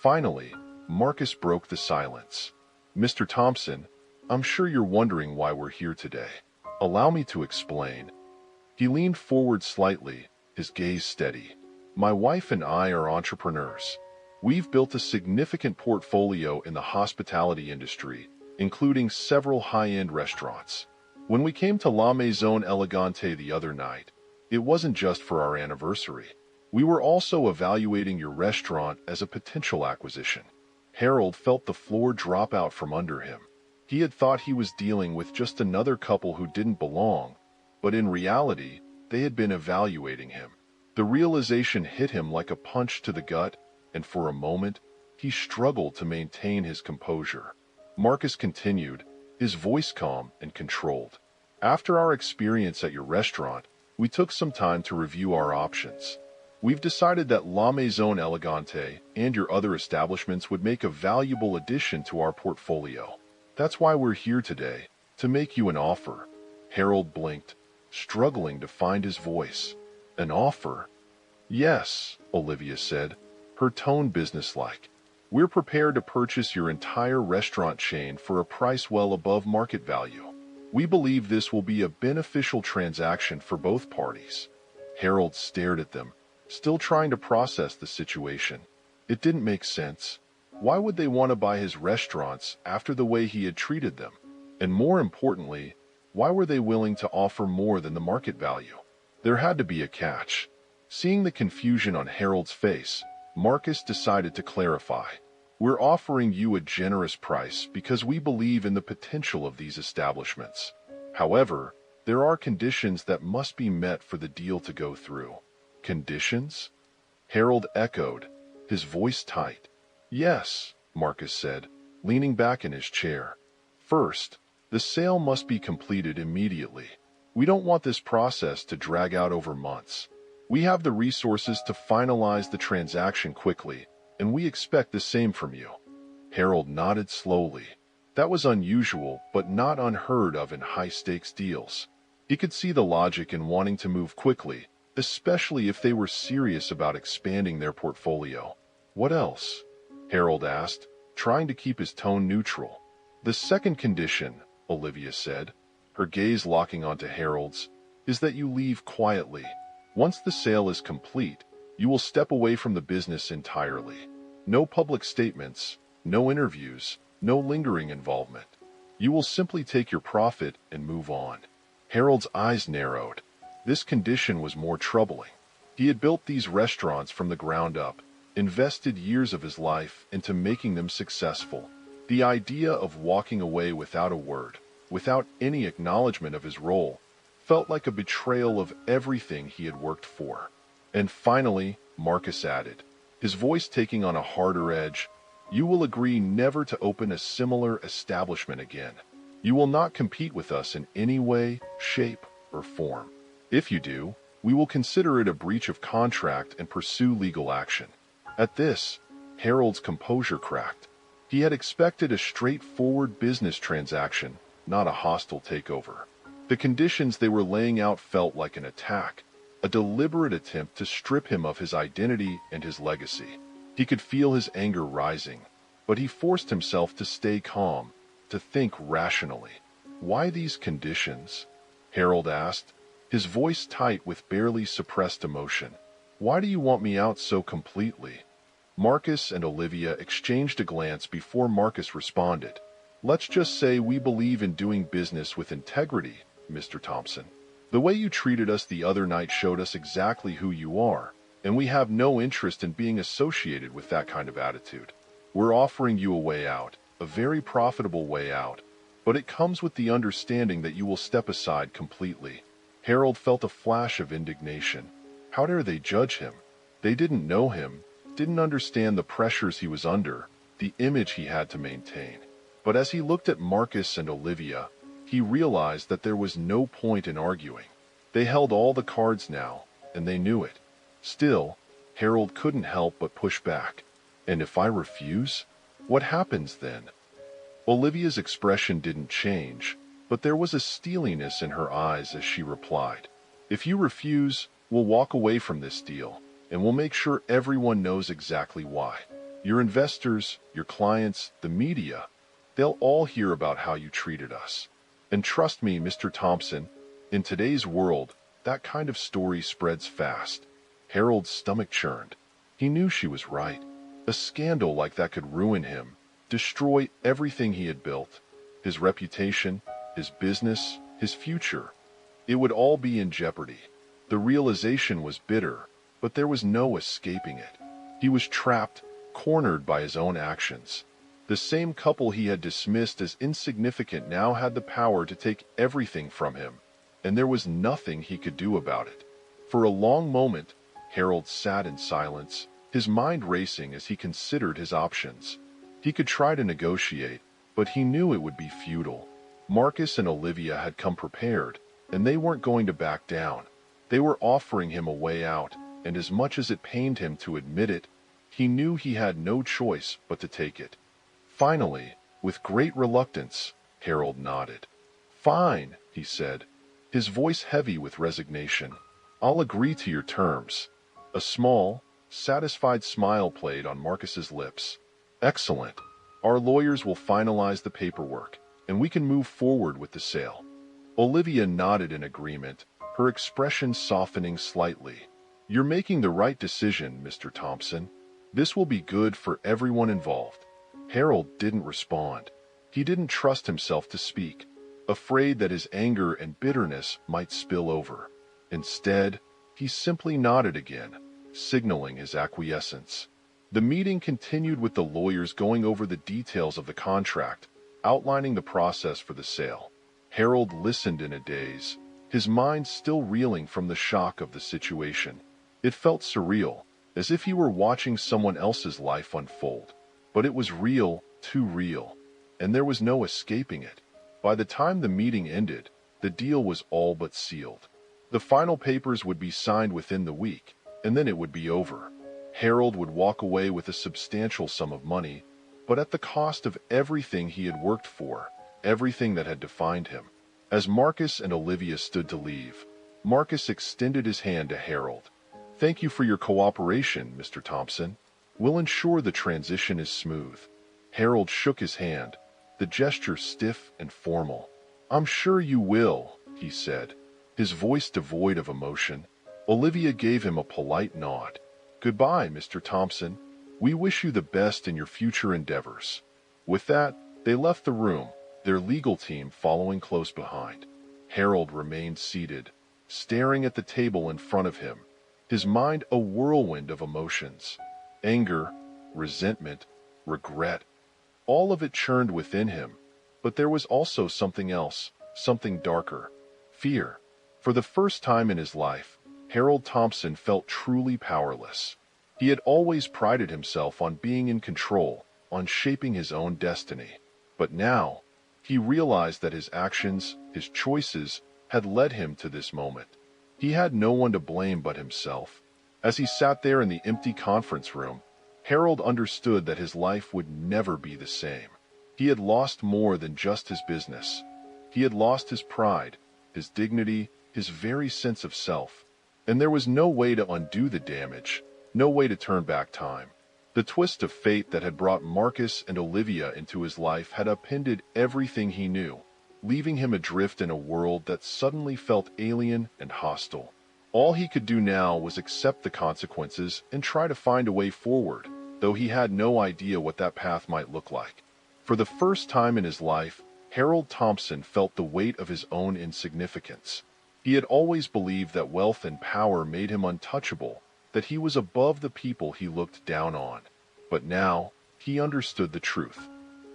Finally, Marcus broke the silence. "Mr. Thompson, I'm sure you're wondering why we're here today. Allow me to explain." He leaned forward slightly, his gaze steady. "My wife and I are entrepreneurs. We've built a significant portfolio in the hospitality industry, including several high-end restaurants. When we came to La Maison Elegante the other night, it wasn't just for our anniversary. We were also evaluating your restaurant as a potential acquisition." Harold felt the floor drop out from under him. He had thought he was dealing with just another couple who didn't belong, but in reality, they had been evaluating him. The realization hit him like a punch to the gut, and for a moment, he struggled to maintain his composure. Marcus continued, his voice calm and controlled. "After our experience at your restaurant, we took some time to review our options. We've decided that La Maison Elegante and your other establishments would make a valuable addition to our portfolio. That's why we're here today, to make you an offer." Harold blinked, struggling to find his voice. "An offer?" "Yes," Olivia said, her tone businesslike. "We're prepared to purchase your entire restaurant chain for a price well above market value. We believe this will be a beneficial transaction for both parties." Harold stared at them, still trying to process the situation. It didn't make sense. Why would they want to buy his restaurants after the way he had treated them? And more importantly, why were they willing to offer more than the market value? There had to be a catch. Seeing the confusion on Harold's face, Marcus decided to clarify. "We're offering you a generous price because we believe in the potential of these establishments. However, there are conditions that must be met for the deal to go through." "Conditions?" Harold echoed, his voice tight. "Yes," Marcus said, leaning back in his chair. "First, the sale must be completed immediately. We don't want this process to drag out over months. We have the resources to finalize the transaction quickly, and we expect the same from you." Harold nodded slowly. That was unusual, but not unheard of in high-stakes deals. He could see the logic in wanting to move quickly, especially if they were serious about expanding their portfolio. "What else?" Harold asked, trying to keep his tone neutral. "The second condition," Olivia said, her gaze locking onto Harold's, "is that you leave quietly. Once the sale is complete, you will step away from the business entirely. No public statements, no interviews, no lingering involvement. You will simply take your profit and move on. Harold's eyes narrowed. This condition was more troubling. He had built these restaurants from the ground up, invested years of his life into making them successful. The idea of walking away without a word, without any acknowledgement of his role, felt like a betrayal of everything he had worked for. And finally, Marcus added, his voice taking on a harder edge, "You will agree never to open a similar establishment again. You will not compete with us in any way, shape, or form. If you do, we will consider it a breach of contract and pursue legal action." At this, Harold's composure cracked. He had expected a straightforward business transaction, not a hostile takeover. The conditions they were laying out felt like an attack, a deliberate attempt to strip him of his identity and his legacy. He could feel his anger rising, but he forced himself to stay calm, to think rationally. "Why these conditions?" Harold asked, his voice tight with barely suppressed emotion. "Why do you want me out so completely?" Marcus and Olivia exchanged a glance before Marcus responded. "Let's just say we believe in doing business with integrity, Mr. Thompson. The way you treated us the other night showed us exactly who you are, and we have no interest in being associated with that kind of attitude. We're offering you a way out, a very profitable way out, but it comes with the understanding that you will step aside completely." Harold felt a flash of indignation. How dare they judge him? They didn't know him, didn't understand the pressures he was under, the image he had to maintain. But as he looked at Marcus and Olivia, he realized that there was no point in arguing. They held all the cards now, and they knew it. Still, Harold couldn't help but push back. "And if I refuse? What happens then?" Olivia's expression didn't change, but there was a steeliness in her eyes as she replied, "If you refuse, we'll walk away from this deal, and we'll make sure everyone knows exactly why. Your investors, your clients, the media, they'll all hear about how you treated us. And trust me, Mr. Thompson, in today's world, that kind of story spreads fast." Harold's stomach churned. He knew she was right. A scandal like that could ruin him, destroy everything he had built, his reputation, his business, his future. It would all be in jeopardy. The realization was bitter, but there was no escaping it. He was trapped, cornered by his own actions. The same couple he had dismissed as insignificant now had the power to take everything from him, and there was nothing he could do about it. For a long moment, Harold sat in silence, his mind racing as he considered his options. He could try to negotiate, but he knew it would be futile. Marcus and Olivia had come prepared, and they weren't going to back down. They were offering him a way out, and as much as it pained him to admit it, he knew he had no choice but to take it. Finally, with great reluctance, Harold nodded. "Fine," he said, his voice heavy with resignation. "I'll agree to your terms." A small, satisfied smile played on Marcus's lips. "Excellent. Our lawyers will finalize the paperwork, and we can move forward with the sale." Olivia nodded in agreement, her expression softening slightly. "You're making the right decision, Mr. Thompson. This will be good for everyone involved." Harold didn't respond. He didn't trust himself to speak, afraid that his anger and bitterness might spill over. Instead, he simply nodded again, signaling his acquiescence. The meeting continued with the lawyers going over the details of the contract, outlining the process for the sale. Harold listened in a daze, his mind still reeling from the shock of the situation. It felt surreal, as if he were watching someone else's life unfold. But it was real, too real, and there was no escaping it. By the time the meeting ended, the deal was all but sealed. The final papers would be signed within the week, and then it would be over. Harold would walk away with a substantial sum of money, but at the cost of everything he had worked for, everything that had defined him. As Marcus and Olivia stood to leave, Marcus extended his hand to Harold. "Thank you for your cooperation, Mr. Thompson. We'll ensure the transition is smooth." Harold shook his hand, the gesture stiff and formal. "I'm sure you will," he said, his voice devoid of emotion. Olivia gave him a polite nod. "Goodbye, Mr. Thompson. We wish you the best in your future endeavors." With that, they left the room, their legal team following close behind. Harold remained seated, staring at the table in front of him, his mind a whirlwind of emotions. Anger, resentment, regret. All of it churned within him, but there was also something else, something darker. Fear. For the first time in his life, Harold Thompson felt truly powerless. He had always prided himself on being in control, on shaping his own destiny. But now, he realized that his actions, his choices, had led him to this moment. He had no one to blame but himself. As he sat there in the empty conference room, Harold understood that his life would never be the same. He had lost more than just his business. He had lost his pride, his dignity, his very sense of self. And there was no way to undo the damage, no way to turn back time. The twist of fate that had brought Marcus and Olivia into his life had upended everything he knew, leaving him adrift in a world that suddenly felt alien and hostile. All he could do now was accept the consequences and try to find a way forward, though he had no idea what that path might look like. For the first time in his life, Harold Thompson felt the weight of his own insignificance. He had always believed that wealth and power made him untouchable, that he was above the people he looked down on. But now, he understood the truth.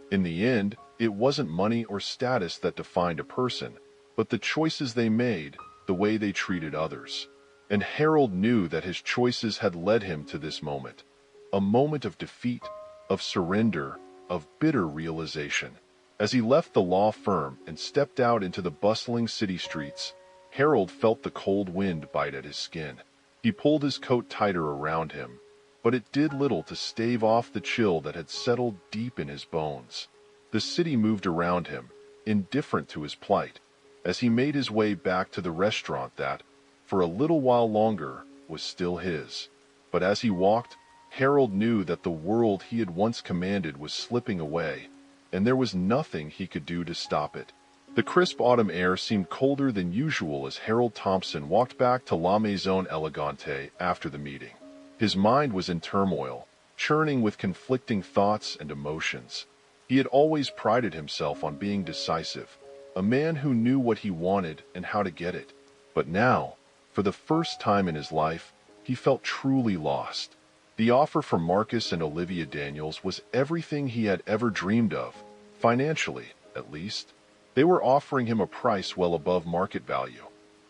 In the end, it wasn't money or status that defined a person, but the choices they made, the way they treated others. And Harold knew that his choices had led him to this moment. A moment of defeat, of surrender, of bitter realization. As he left the law firm and stepped out into the bustling city streets, Harold felt the cold wind bite at his skin. He pulled his coat tighter around him, but it did little to stave off the chill that had settled deep in his bones. The city moved around him, indifferent to his plight, as he made his way back to the restaurant that, for a little while longer, was still his. But as he walked, Harold knew that the world he had once commanded was slipping away, and there was nothing he could do to stop it. The crisp autumn air seemed colder than usual as Harold Thompson walked back to La Maison Elegante after the meeting. His mind was in turmoil, churning with conflicting thoughts and emotions. He had always prided himself on being decisive, a man who knew what he wanted and how to get it. But now, for the first time in his life, he felt truly lost. The offer from Marcus and Olivia Daniels was everything he had ever dreamed of, financially, at least. They were offering him a price well above market value,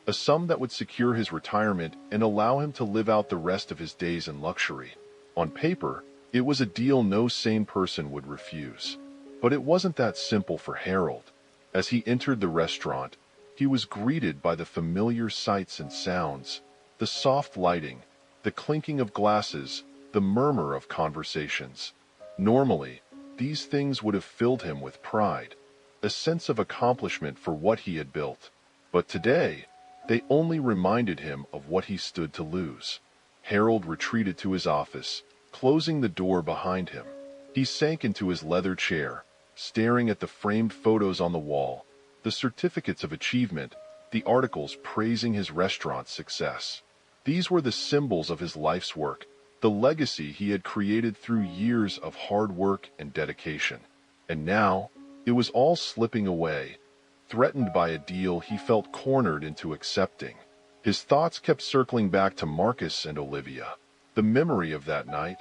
a sum that would secure his retirement and allow him to live out the rest of his days in luxury. On paper, it was a deal no sane person would refuse. But it wasn't that simple for Harold. As he entered the restaurant, he was greeted by the familiar sights and sounds, the soft lighting, the clinking of glasses, the murmur of conversations. Normally, these things would have filled him with pride, a sense of accomplishment for what he had built. But today, they only reminded him of what he stood to lose. Harold retreated to his office, closing the door behind him. He sank into his leather chair, staring at the framed photos on the wall, the certificates of achievement, the articles praising his restaurant's success. These were the symbols of his life's work, the legacy he had created through years of hard work and dedication. And now, it was all slipping away, threatened by a deal he felt cornered into accepting. His thoughts kept circling back to Marcus and Olivia, the memory of that night,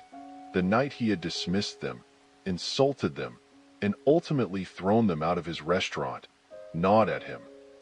the night he had dismissed them, insulted them, and ultimately thrown them out of his restaurant, gnawed at him.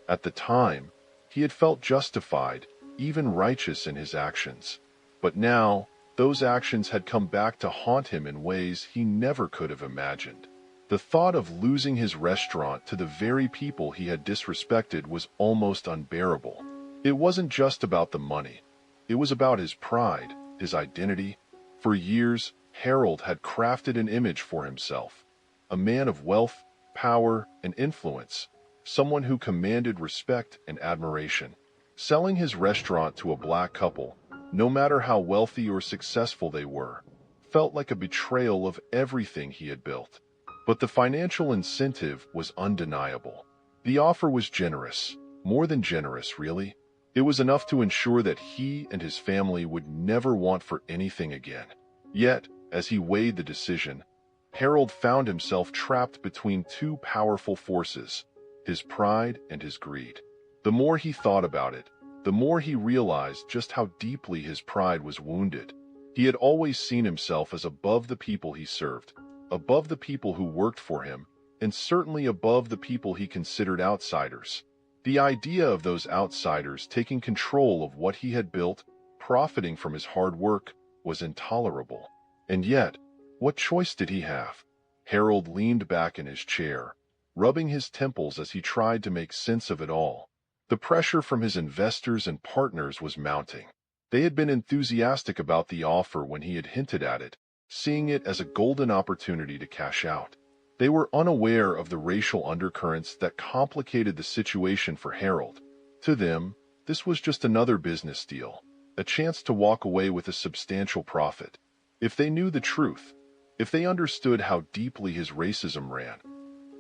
At the time, he had felt justified, even righteous in his actions. But now, those actions had come back to haunt him in ways he never could have imagined. The thought of losing his restaurant to the very people he had disrespected was almost unbearable. It wasn't just about the money. It was about his pride, his identity. For years, Harold had crafted an image for himself. A man of wealth, power, and influence. Someone who commanded respect and admiration. Selling his restaurant to a black couple, no matter how wealthy or successful they were, felt like a betrayal of everything he had built. But the financial incentive was undeniable. The offer was generous, more than generous, really. It was enough to ensure that he and his family would never want for anything again. Yet, as he weighed the decision, Harold found himself trapped between two powerful forces, his pride and his greed. The more he thought about it, the more he realized just how deeply his pride was wounded. He had always seen himself as above the people he served, above the people who worked for him, and certainly above the people he considered outsiders. The idea of those outsiders taking control of what he had built, profiting from his hard work, was intolerable. And yet, what choice did he have? Harold leaned back in his chair, rubbing his temples as he tried to make sense of it all. The pressure from his investors and partners was mounting. They had been enthusiastic about the offer when he had hinted at it, seeing it as a golden opportunity to cash out. They were unaware of the racial undercurrents that complicated the situation for Harold. To them, this was just another business deal, a chance to walk away with a substantial profit. If they knew the truth, if they understood how deeply his racism ran,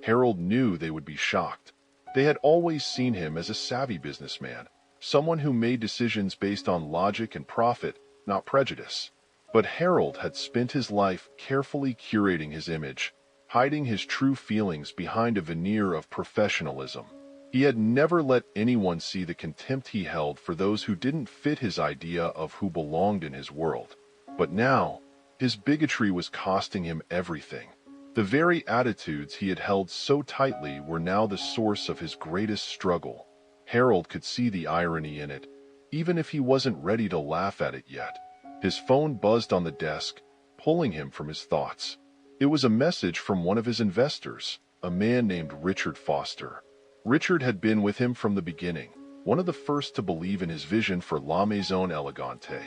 Harold knew they would be shocked. They had always seen him as a savvy businessman, someone who made decisions based on logic and profit, not prejudice. But Harold had spent his life carefully curating his image, hiding his true feelings behind a veneer of professionalism. He had never let anyone see the contempt he held for those who didn't fit his idea of who belonged in his world. But now, his bigotry was costing him everything. The very attitudes he had held so tightly were now the source of his greatest struggle. Harold could see the irony in it, even if he wasn't ready to laugh at it yet. His phone buzzed on the desk, pulling him from his thoughts. It was a message from one of his investors, a man named Richard Foster. Richard had been with him from the beginning, one of the first to believe in his vision for La Maison Elegante.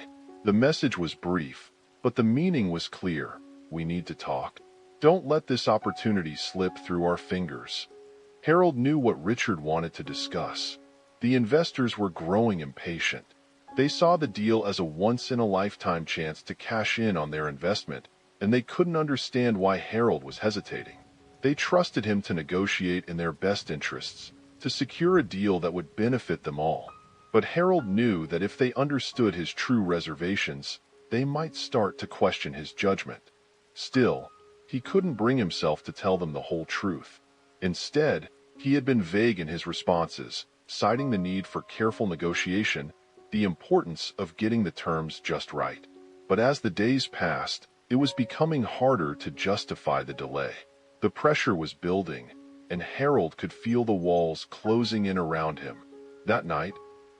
The message was brief, but the meaning was clear. We need to talk. Don't let this opportunity slip through our fingers. Harold knew what Richard wanted to discuss. The investors were growing impatient. They saw the deal as a once-in-a-lifetime chance to cash in on their investment, and they couldn't understand why Harold was hesitating. They trusted him to negotiate in their best interests, to secure a deal that would benefit them all. But Harold knew that if they understood his true reservations, they might start to question his judgment. Still, he couldn't bring himself to tell them the whole truth. Instead, he had been vague in his responses, citing the need for careful negotiation, the importance of getting the terms just right. But as the days passed, it was becoming harder to justify the delay. The pressure was building, and Harold could feel the walls closing in around him. That night,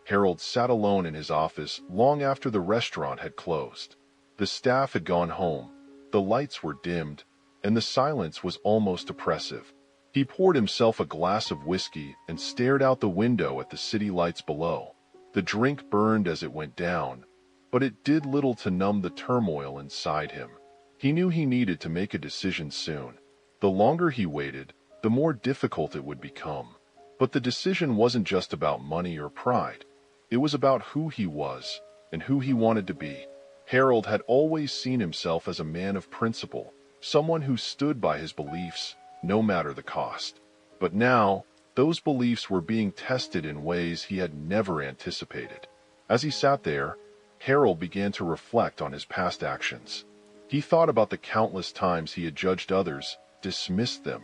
Harold sat alone in his office long after the restaurant had closed. The staff had gone home, the lights were dimmed, and the silence was almost oppressive. He poured himself a glass of whiskey and stared out the window at the city lights below. The drink burned as it went down, but it did little to numb the turmoil inside him. He knew he needed to make a decision soon. The longer he waited, the more difficult it would become. But the decision wasn't just about money or pride. It was about who he was and who he wanted to be. Harold had always seen himself as a man of principle, someone who stood by his beliefs, no matter the cost. But now, those beliefs were being tested in ways he had never anticipated. As he sat there, Harold began to reflect on his past actions. He thought about the countless times he had judged others, dismissed them,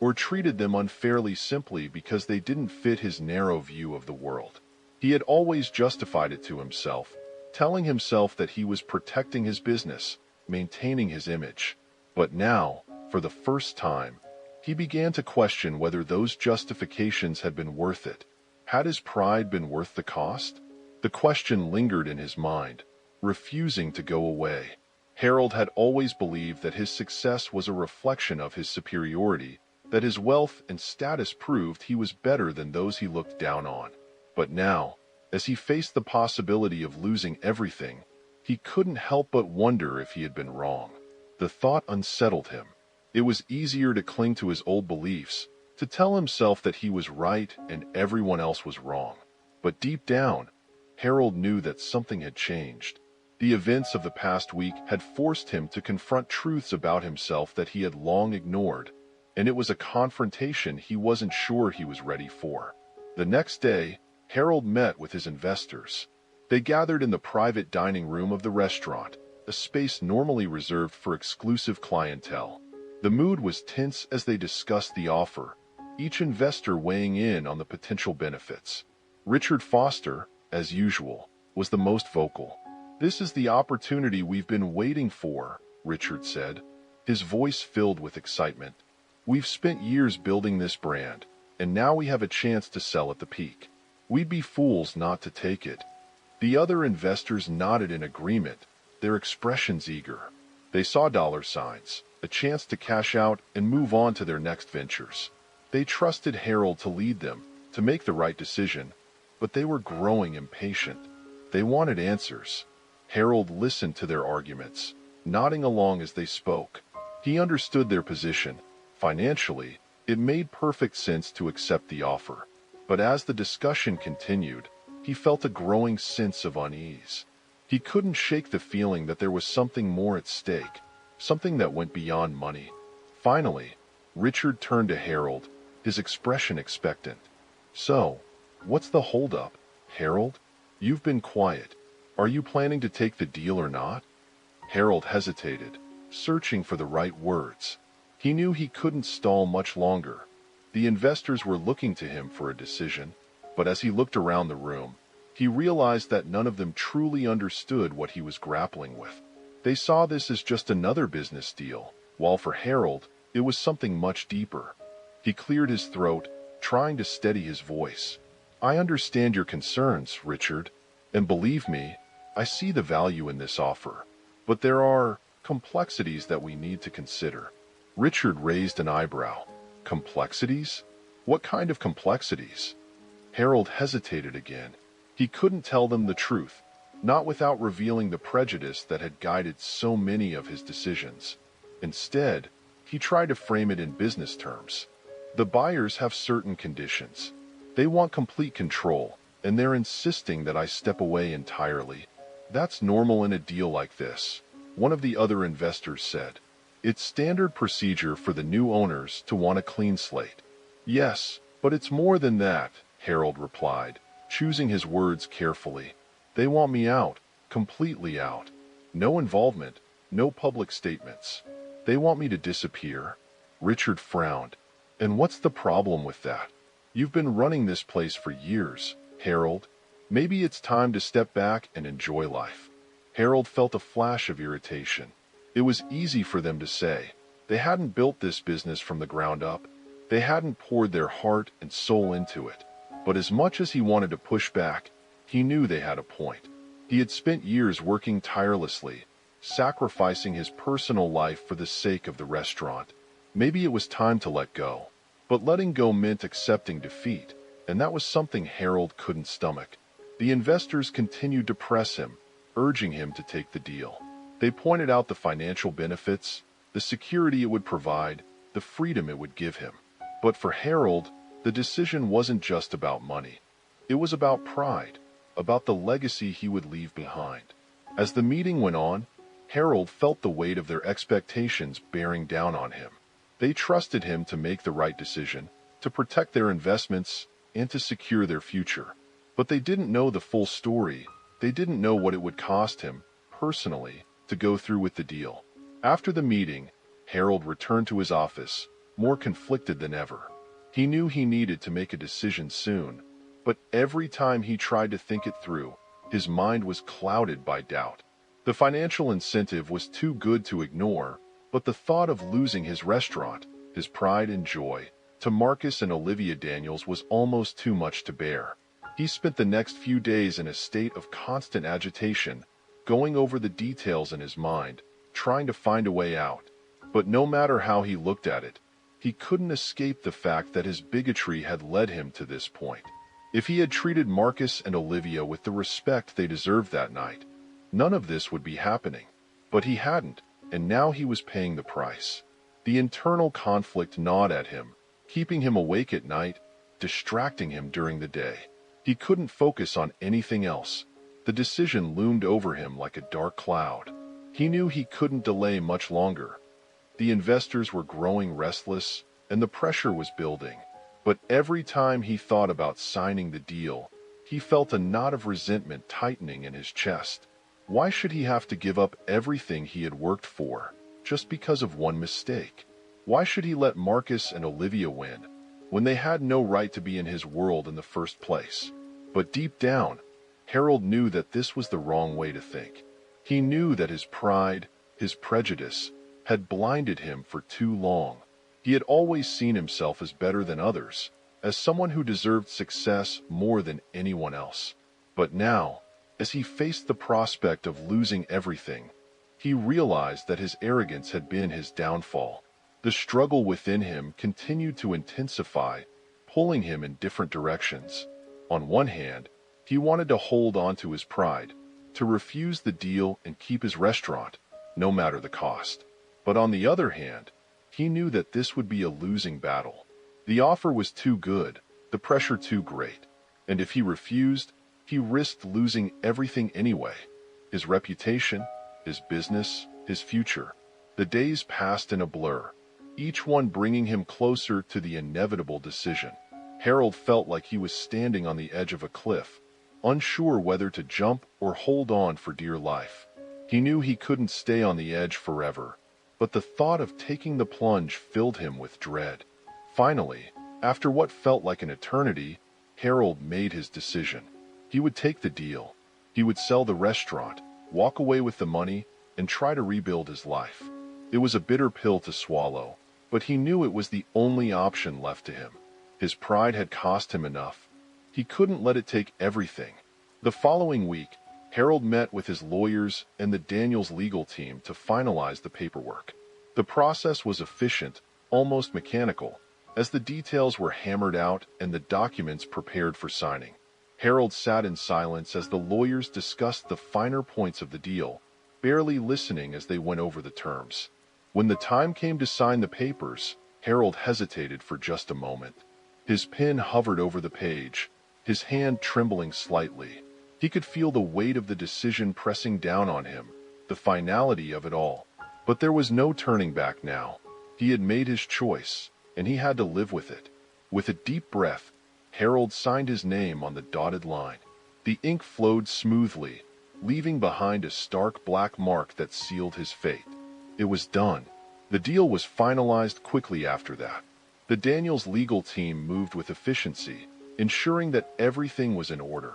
or treated them unfairly simply because they didn't fit his narrow view of the world. He had always justified it to himself, telling himself that he was protecting his business, maintaining his image. But now, for the first time, he began to question whether those justifications had been worth it. Had his pride been worth the cost? The question lingered in his mind, refusing to go away. Harold had always believed that his success was a reflection of his superiority, that his wealth and status proved he was better than those he looked down on. But now, as he faced the possibility of losing everything, he couldn't help but wonder if he had been wrong. The thought unsettled him. It was easier to cling to his old beliefs, to tell himself that he was right and everyone else was wrong. But deep down, Harold knew that something had changed. The events of the past week had forced him to confront truths about himself that he had long ignored, and it was a confrontation he wasn't sure he was ready for. The next day, Harold met with his investors. They gathered in the private dining room of the restaurant, a space normally reserved for exclusive clientele. The mood was tense as they discussed the offer, each investor weighing in on the potential benefits. Richard Foster, as usual, was the most vocal. "This is the opportunity we've been waiting for," Richard said, his voice filled with excitement. "We've spent years building this brand, and now we have a chance to sell at the peak. We'd be fools not to take it." The other investors nodded in agreement, their expressions eager. They saw dollar signs, a chance to cash out and move on to their next ventures. They trusted Harold to lead them, to make the right decision, but they were growing impatient. They wanted answers. Harold listened to their arguments, nodding along as they spoke. He understood their position. Financially, it made perfect sense to accept the offer. But as the discussion continued, he felt a growing sense of unease. He couldn't shake the feeling that there was something more at stake, something that went beyond money. Finally, Richard turned to Harold, his expression expectant. "So, what's the holdup, Harold? You've been quiet. Are you planning to take the deal or not?" Harold hesitated, searching for the right words. He knew he couldn't stall much longer. The investors were looking to him for a decision, but as he looked around the room, he realized that none of them truly understood what he was grappling with. They saw this as just another business deal, while for Harold, it was something much deeper. He cleared his throat, trying to steady his voice. "I understand your concerns, Richard, and believe me, I see the value in this offer. But there are complexities that we need to consider." Richard raised an eyebrow. "Complexities? What kind of complexities?" Harold hesitated again. He couldn't tell them the truth, not without revealing the prejudice that had guided so many of his decisions. Instead, he tried to frame it in business terms. "The buyers have certain conditions. They want complete control, and they're insisting that I step away entirely. That's normal in a deal like this," one of the other investors said. "It's standard procedure for the new owners to want a clean slate." "Yes, but it's more than that," Harold replied, choosing his words carefully. "They want me out, completely out. No involvement, no public statements. They want me to disappear." Richard frowned. "And what's the problem with that? You've been running this place for years, Harold. Maybe it's time to step back and enjoy life." Harold felt a flash of irritation. It was easy for them to say. They hadn't built this business from the ground up. They hadn't poured their heart and soul into it. But as much as he wanted to push back, he knew they had a point. He had spent years working tirelessly, sacrificing his personal life for the sake of the restaurant. Maybe it was time to let go. But letting go meant accepting defeat, and that was something Harold couldn't stomach. The investors continued to press him, urging him to take the deal. They pointed out the financial benefits, the security it would provide, the freedom it would give him. But for Harold, the decision wasn't just about money. It was about pride, about the legacy he would leave behind. As the meeting went on, Harold felt the weight of their expectations bearing down on him. They trusted him to make the right decision, to protect their investments, and to secure their future. But they didn't know the full story. They didn't know what it would cost him, personally, to go through with the deal. After the meeting, Harold returned to his office, more conflicted than ever. He knew he needed to make a decision soon, but every time he tried to think it through, his mind was clouded by doubt. The financial incentive was too good to ignore, but the thought of losing his restaurant, his pride and joy, to Marcus and Olivia Daniels was almost too much to bear. He spent the next few days in a state of constant agitation, going over the details in his mind, trying to find a way out. But no matter how he looked at it, he couldn't escape the fact that his bigotry had led him to this point. If he had treated Marcus and Olivia with the respect they deserved that night, none of this would be happening. But he hadn't, and now he was paying the price. The internal conflict gnawed at him, keeping him awake at night, distracting him during the day. He couldn't focus on anything else. The decision loomed over him like a dark cloud. He knew he couldn't delay much longer. The investors were growing restless, and the pressure was building. But every time he thought about signing the deal, He felt a knot of resentment tightening in his chest. Why should he have to give up everything he had worked for, just because of one mistake? Why should he let Marcus and Olivia win, when they had no right to be in his world in the first place? But deep down, Harold knew that this was the wrong way to think. He knew that his pride, his prejudice, had blinded him for too long. He had always seen himself as better than others, as someone who deserved success more than anyone else. But now, as he faced the prospect of losing everything, he realized that his arrogance had been his downfall. The struggle within him continued to intensify, pulling him in different directions. On one hand, he wanted to hold on to his pride, to refuse the deal and keep his restaurant, no matter the cost. But on the other hand, he knew that this would be a losing battle. The offer was too good, the pressure too great, and if he refused, he risked losing everything anyway. His reputation, his business, his future. The days passed in a blur, each one bringing him closer to the inevitable decision. Harold felt like he was standing on the edge of a cliff, unsure whether to jump or hold on for dear life. He knew he couldn't stay on the edge forever, but the thought of taking the plunge filled him with dread. Finally, after what felt like an eternity, Harold made his decision. He would take the deal. He would sell the restaurant, walk away with the money, and try to rebuild his life. It was a bitter pill to swallow, but he knew it was the only option left to him. His pride had cost him enough. He couldn't let it take everything. The following week, Harold met with his lawyers and the Daniels legal team to finalize the paperwork. The process was efficient, almost mechanical, as the details were hammered out and the documents prepared for signing. Harold sat in silence as the lawyers discussed the finer points of the deal, barely listening as they went over the terms. When the time came to sign the papers, Harold hesitated for just a moment. His pen hovered over the page, his hand trembling slightly. He could feel the weight of the decision pressing down on him, the finality of it all. But there was no turning back now. He had made his choice, and he had to live with it. With a deep breath, Harold signed his name on the dotted line. The ink flowed smoothly, leaving behind a stark black mark that sealed his fate. It was done. The deal was finalized quickly after that. The Daniels legal team moved with efficiency, ensuring that everything was in order.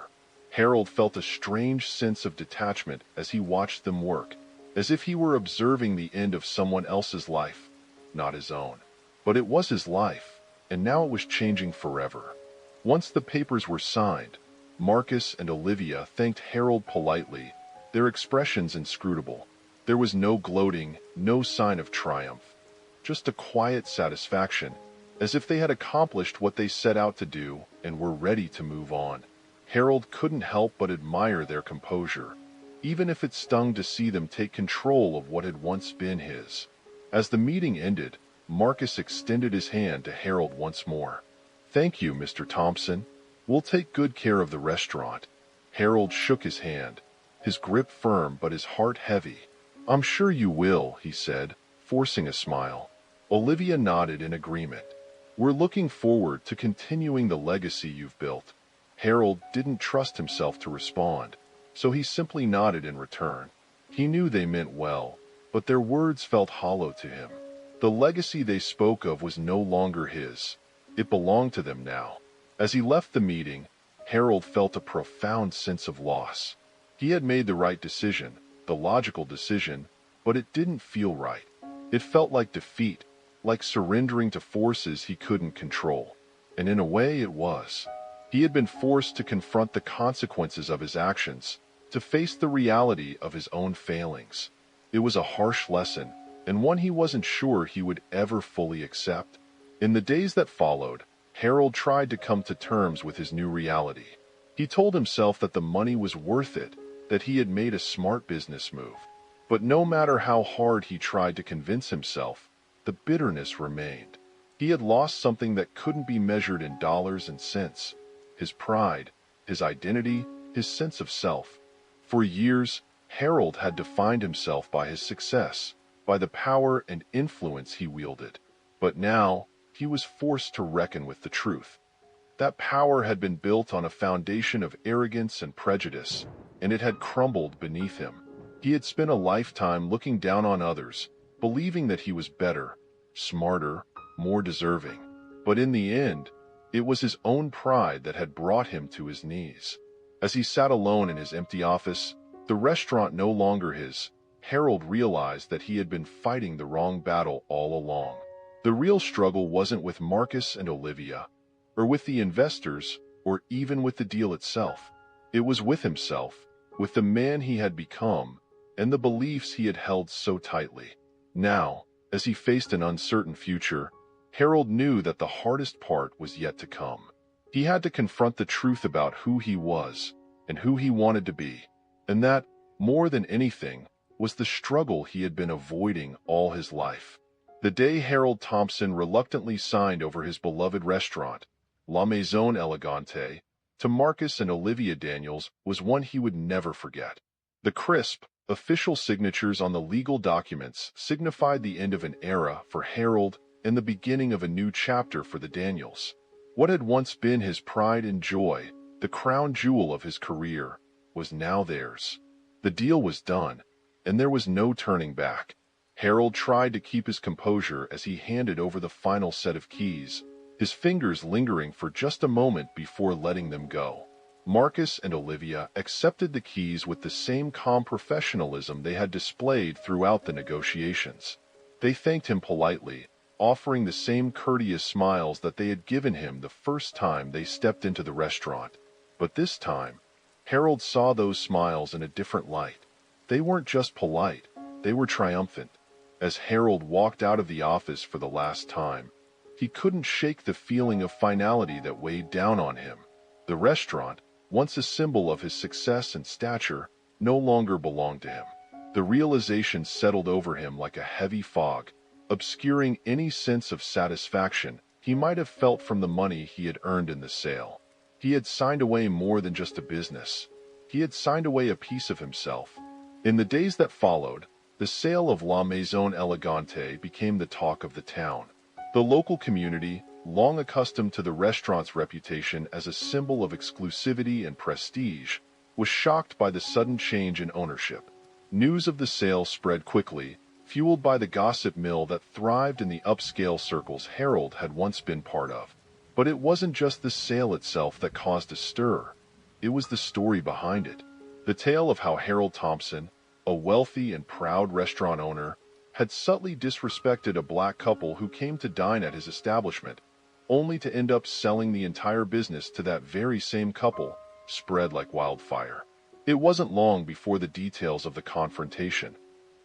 Harold felt a strange sense of detachment as he watched them work, as if he were observing the end of someone else's life, not his own. But it was his life, and now it was changing forever. Once the papers were signed, Marcus and Olivia thanked Harold politely, their expressions inscrutable. There was no gloating, no sign of triumph, just a quiet satisfaction, as if they had accomplished what they set out to do and were ready to move on. Harold couldn't help but admire their composure, even if it stung to see them take control of what had once been his. As the meeting ended, Marcus extended his hand to Harold once more. "Thank you, Mr. Thompson. We'll take good care of the restaurant." Harold shook his hand, his grip firm but his heart heavy. "I'm sure you will," he said, forcing a smile. Olivia nodded in agreement. "We're looking forward to continuing the legacy you've built." Harold didn't trust himself to respond, so he simply nodded in return. He knew they meant well, but their words felt hollow to him. The legacy they spoke of was no longer his. It belonged to them now. As he left the meeting, Harold felt a profound sense of loss. He had made the right decision, the logical decision, but it didn't feel right. It felt like defeat, like surrendering to forces he couldn't control. And in a way it was. He had been forced to confront the consequences of his actions, to face the reality of his own failings. It was a harsh lesson, and one he wasn't sure he would ever fully accept. In the days that followed, Harold tried to come to terms with his new reality. He told himself that the money was worth it, that he had made a smart business move. But no matter how hard he tried to convince himself, the bitterness remained. He had lost something that couldn't be measured in dollars and cents. His pride, his identity, his sense of self. For years, Harold had defined himself by his success, by the power and influence he wielded. But now, he was forced to reckon with the truth. That power had been built on a foundation of arrogance and prejudice, and it had crumbled beneath him. He had spent a lifetime looking down on others, believing that he was better, smarter, more deserving. But in the end, it was his own pride that had brought him to his knees. As he sat alone in his empty office, the restaurant no longer his, Harold realized that he had been fighting the wrong battle all along. The real struggle wasn't with Marcus and Olivia, or with the investors, or even with the deal itself. It was with himself, with the man he had become, and the beliefs he had held so tightly. Now, as he faced an uncertain future, Harold knew that the hardest part was yet to come. He had to confront the truth about who he was and who he wanted to be, and that, more than anything, was the struggle he had been avoiding all his life. The day Harold Thompson reluctantly signed over his beloved restaurant, La Maison Elegante, to Marcus and Olivia Daniels was one he would never forget. The crisp, official signatures on the legal documents signified the end of an era for Harold and the beginning of a new chapter for the Daniels. What had once been his pride and joy, the crown jewel of his career, was now theirs. The deal was done, and there was no turning back. Harold tried to keep his composure as he handed over the final set of keys, his fingers lingering for just a moment before letting them go. Marcus and Olivia accepted the keys with the same calm professionalism they had displayed throughout the negotiations. They thanked him politely, offering the same courteous smiles that they had given him the first time they stepped into the restaurant. But this time, Harold saw those smiles in a different light. They weren't just polite, they were triumphant. As Harold walked out of the office for the last time, he couldn't shake the feeling of finality that weighed down on him. The restaurant, once a symbol of his success and stature, no longer belonged to him. The realization settled over him like a heavy fog, obscuring any sense of satisfaction he might have felt from the money he had earned in the sale. He had signed away more than just a business. He had signed away a piece of himself. In the days that followed, the sale of La Maison Elegante became the talk of the town. The local community, long accustomed to the restaurant's reputation as a symbol of exclusivity and prestige, was shocked by the sudden change in ownership. News of the sale spread quickly, fueled by the gossip mill that thrived in the upscale circles Harold had once been part of. But it wasn't just the sale itself that caused a stir. It was the story behind it. The tale of how Harold Thompson, a wealthy and proud restaurant owner, had subtly disrespected a black couple who came to dine at his establishment, only to end up selling the entire business to that very same couple, spread like wildfire. It wasn't long before the details of the confrontation,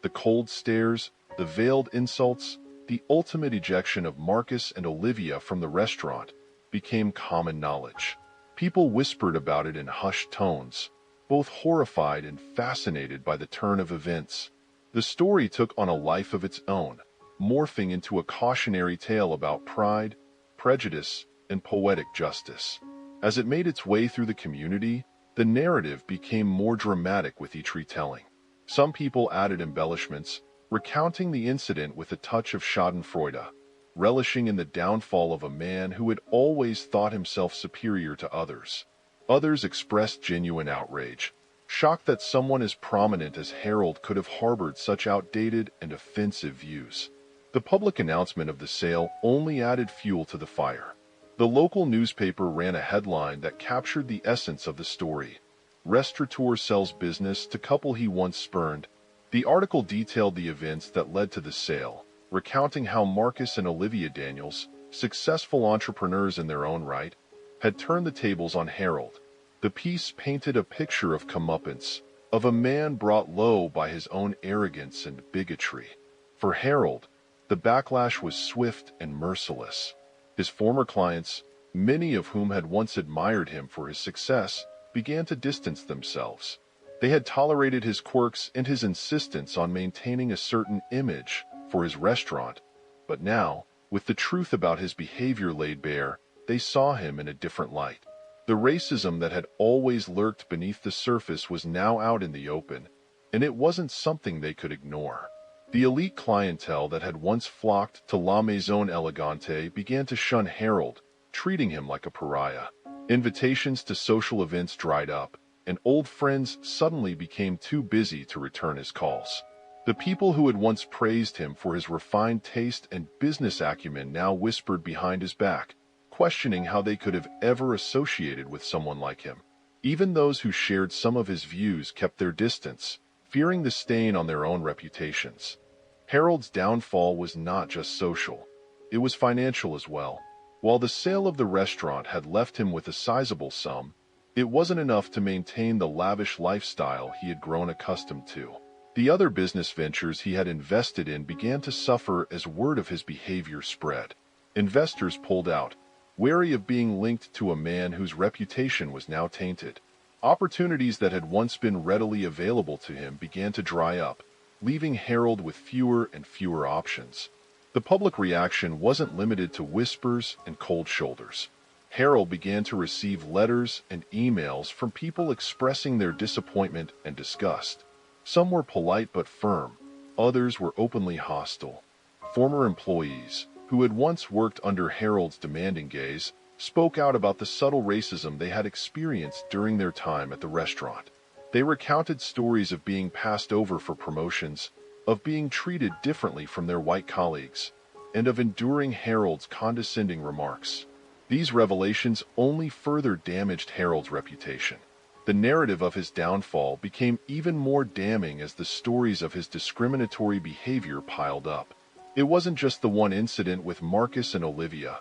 the cold stares, the veiled insults, the ultimate ejection of Marcus and Olivia from the restaurant, became common knowledge. People whispered about it in hushed tones, both horrified and fascinated by the turn of events. The story took on a life of its own, morphing into a cautionary tale about pride, prejudice, and poetic justice. As it made its way through the community, the narrative became more dramatic with each retelling. Some people added embellishments, recounting the incident with a touch of schadenfreude, relishing in the downfall of a man who had always thought himself superior to others. Others expressed genuine outrage, shocked that someone as prominent as Harold could have harbored such outdated and offensive views. The public announcement of the sale only added fuel to the fire. The local newspaper ran a headline that captured the essence of the story. Restaurateur sells business to couple he once spurned. The article detailed the events that led to the sale, recounting how Marcus and Olivia Daniels, successful entrepreneurs in their own right, had turned the tables on Harold. The piece painted a picture of comeuppance, of a man brought low by his own arrogance and bigotry. For Harold, the backlash was swift and merciless. His former clients, many of whom had once admired him for his success, began to distance themselves. They had tolerated his quirks and his insistence on maintaining a certain image for his restaurant, but now, with the truth about his behavior laid bare, they saw him in a different light. The racism that had always lurked beneath the surface was now out in the open, and it wasn't something they could ignore. The elite clientele that had once flocked to La Maison Elegante began to shun Harold, treating him like a pariah. Invitations to social events dried up, and old friends suddenly became too busy to return his calls. The people who had once praised him for his refined taste and business acumen now whispered behind his back, questioning how they could have ever associated with someone like him. Even those who shared some of his views kept their distance, fearing the stain on their own reputations. Harold's downfall was not just social. It was financial as well. While the sale of the restaurant had left him with a sizable sum, it wasn't enough to maintain the lavish lifestyle he had grown accustomed to. The other business ventures he had invested in began to suffer as word of his behavior spread. Investors pulled out, wary of being linked to a man whose reputation was now tainted. Opportunities that had once been readily available to him began to dry up, leaving Harold with fewer and fewer options. The public reaction wasn't limited to whispers and cold shoulders. Harold began to receive letters and emails from people expressing their disappointment and disgust. Some were polite but firm, others were openly hostile. Former employees, who had once worked under Harold's demanding gaze, spoke out about the subtle racism they had experienced during their time at the restaurant. They recounted stories of being passed over for promotions, of being treated differently from their white colleagues, and of enduring Harold's condescending remarks. These revelations only further damaged Harold's reputation. The narrative of his downfall became even more damning as the stories of his discriminatory behavior piled up. It wasn't just the one incident with Marcus and Olivia.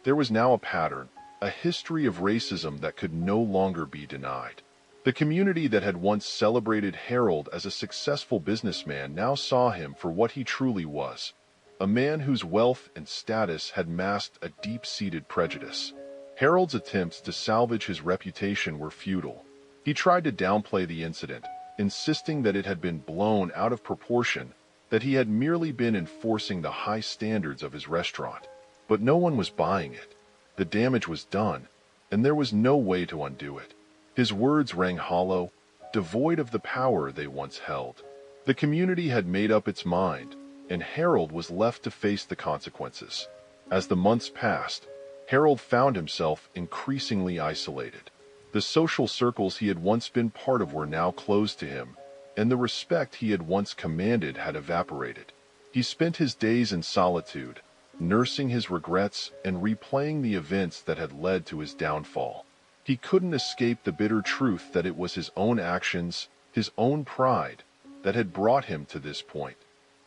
There was now a pattern, a history of racism that could no longer be denied. The community that had once celebrated Harold as a successful businessman now saw him for what he truly was, a man whose wealth and status had masked a deep-seated prejudice. Harold's attempts to salvage his reputation were futile. He tried to downplay the incident, insisting that it had been blown out of proportion, that he had merely been enforcing the high standards of his restaurant. But no one was buying it. The damage was done, and there was no way to undo it. His words rang hollow, devoid of the power they once held. The community had made up its mind, and Harold was left to face the consequences. As the months passed, Harold found himself increasingly isolated. The social circles he had once been part of were now closed to him, and the respect he had once commanded had evaporated. He spent his days in solitude, nursing his regrets and replaying the events that had led to his downfall. He couldn't escape the bitter truth that it was his own actions, his own pride, that had brought him to this point.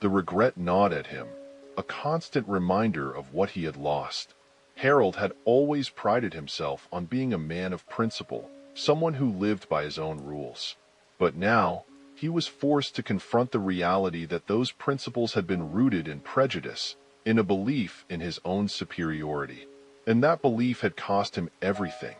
The regret gnawed at him, a constant reminder of what he had lost. Harold had always prided himself on being a man of principle, someone who lived by his own rules. But now, he was forced to confront the reality that those principles had been rooted in prejudice, in a belief in his own superiority. And that belief had cost him everything: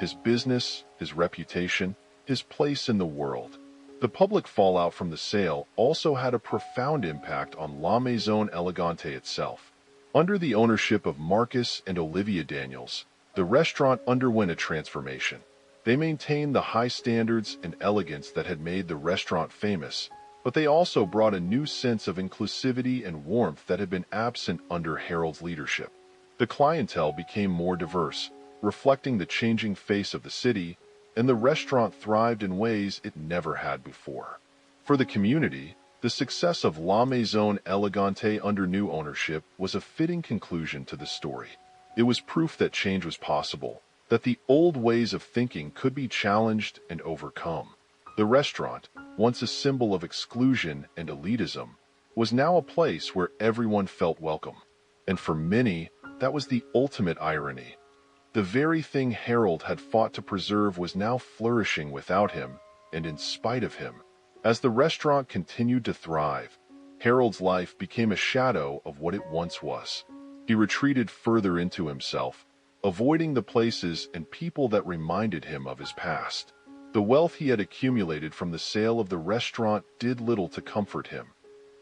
his business, his reputation, his place in the world. The public fallout from the sale also had a profound impact on La Maison Elegante itself. Under the ownership of Marcus and Olivia Daniels, the restaurant underwent a transformation. They maintained the high standards and elegance that had made the restaurant famous, but they also brought a new sense of inclusivity and warmth that had been absent under Harold's leadership. The clientele became more diverse, reflecting the changing face of the city, and the restaurant thrived in ways it never had before. For the community, the success of La Maison Elegante under new ownership was a fitting conclusion to the story. It was proof that change was possible, that the old ways of thinking could be challenged and overcome. The restaurant, once a symbol of exclusion and elitism, was now a place where everyone felt welcome. And for many, that was the ultimate irony. The very thing Harold had fought to preserve was now flourishing without him, and in spite of him. As the restaurant continued to thrive, Harold's life became a shadow of what it once was. He retreated further into himself, avoiding the places and people that reminded him of his past. The wealth he had accumulated from the sale of the restaurant did little to comfort him.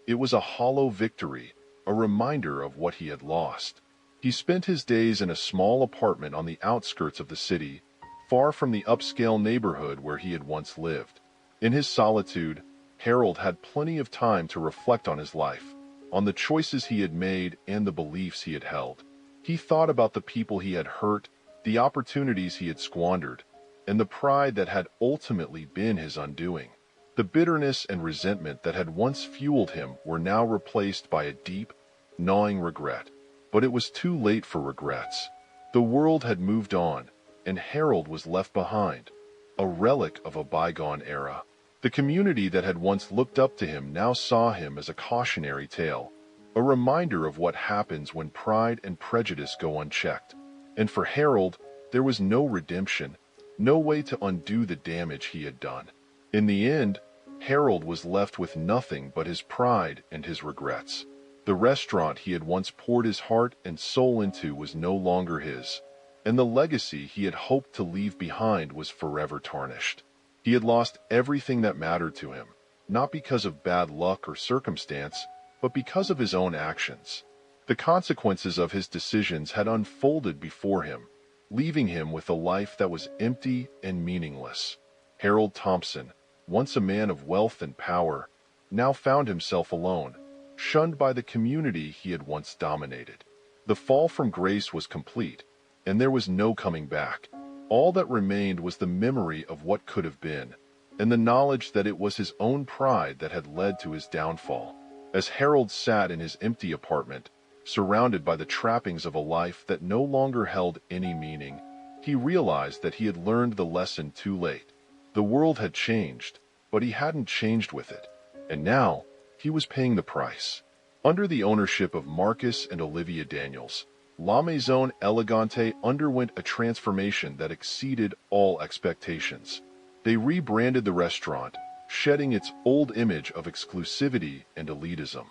It was a hollow victory, a reminder of what he had lost. He spent his days in a small apartment on the outskirts of the city, far from the upscale neighborhood where he had once lived. In his solitude, Harold had plenty of time to reflect on his life, on the choices he had made and the beliefs he had held. He thought about the people he had hurt, the opportunities he had squandered, and the pride that had ultimately been his undoing. The bitterness and resentment that had once fueled him were now replaced by a deep, gnawing regret. But it was too late for regrets. The world had moved on, and Harold was left behind, a relic of a bygone era. The community that had once looked up to him now saw him as a cautionary tale, a reminder of what happens when pride and prejudice go unchecked. And for Harold, there was no redemption, no way to undo the damage he had done. In the end, Harold was left with nothing but his pride and his regrets. The restaurant he had once poured his heart and soul into was no longer his, and the legacy he had hoped to leave behind was forever tarnished. He had lost everything that mattered to him, not because of bad luck or circumstance, but because of his own actions. The consequences of his decisions had unfolded before him, leaving him with a life that was empty and meaningless. Harold Thompson, once a man of wealth and power, now found himself alone, shunned by the community he had once dominated. The fall from grace was complete, and there was no coming back. All that remained was the memory of what could have been, and the knowledge that it was his own pride that had led to his downfall. As Harold sat in his empty apartment, surrounded by the trappings of a life that no longer held any meaning, he realized that he had learned the lesson too late. The world had changed, but he hadn't changed with it, and now he was paying the price. Under the ownership of Marcus and Olivia Daniels, La Maison Elegante underwent a transformation that exceeded all expectations. They rebranded the restaurant, shedding its old image of exclusivity and elitism.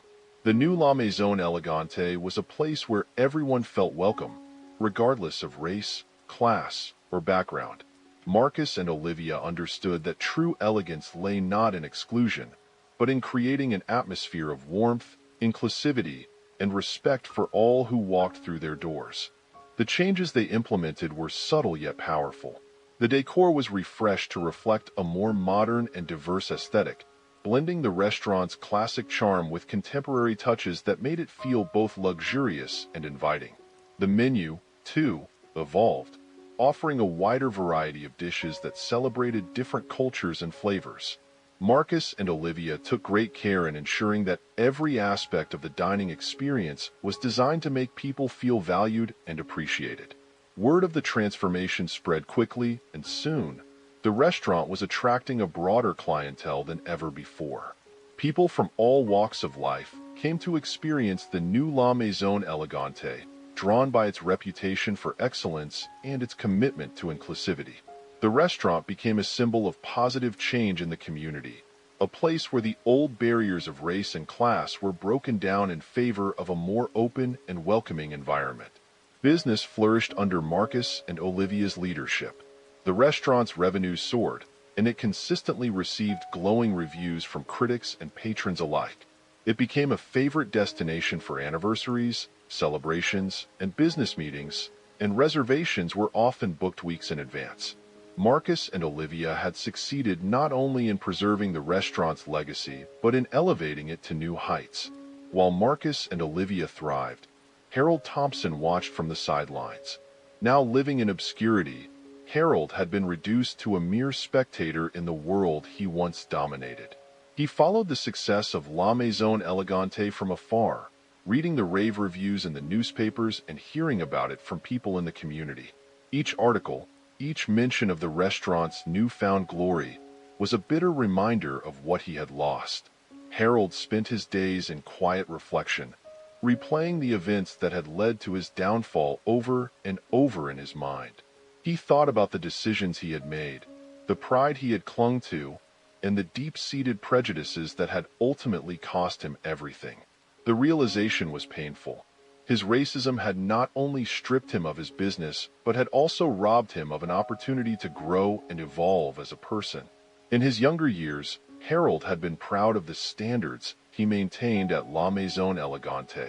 The new La Maison Elegante was a place where everyone felt welcome, regardless of race, class, or background. Marcus and Olivia understood that true elegance lay not in exclusion, but in creating an atmosphere of warmth, inclusivity, and respect for all who walked through their doors. The changes they implemented were subtle yet powerful. The decor was refreshed to reflect a more modern and diverse aesthetic, blending the restaurant's classic charm with contemporary touches that made it feel both luxurious and inviting. The menu, too, evolved, offering a wider variety of dishes that celebrated different cultures and flavors. Marcus and Olivia took great care in ensuring that every aspect of the dining experience was designed to make people feel valued and appreciated. Word of the transformation spread quickly, and soon, the restaurant was attracting a broader clientele than ever before. People from all walks of life came to experience the new La Maison Elegante, drawn by its reputation for excellence and its commitment to inclusivity. The restaurant became a symbol of positive change in the community, a place where the old barriers of race and class were broken down in favor of a more open and welcoming environment. Business flourished under Marcus and Olivia's leadership. The restaurant's revenues soared, and it consistently received glowing reviews from critics and patrons alike. It became a favorite destination for anniversaries, celebrations, and business meetings, and reservations were often booked weeks in advance. Marcus and Olivia had succeeded not only in preserving the restaurant's legacy, but in elevating it to new heights. While Marcus and Olivia thrived, Harold Thompson watched from the sidelines. Now living in obscurity, Harold had been reduced to a mere spectator in the world he once dominated. He followed the success of La Maison Elegante from afar, reading the rave reviews in the newspapers and hearing about it from people in the community. Each article, each mention of the restaurant's newfound glory, was a bitter reminder of what he had lost. Harold spent his days in quiet reflection, replaying the events that had led to his downfall over and over in his mind. He thought about the decisions he had made, the pride he had clung to, and the deep-seated prejudices that had ultimately cost him everything. The realization was painful. His racism had not only stripped him of his business, but had also robbed him of an opportunity to grow and evolve as a person. In his younger years, Harold had been proud of the standards he maintained at La Maison Elegante.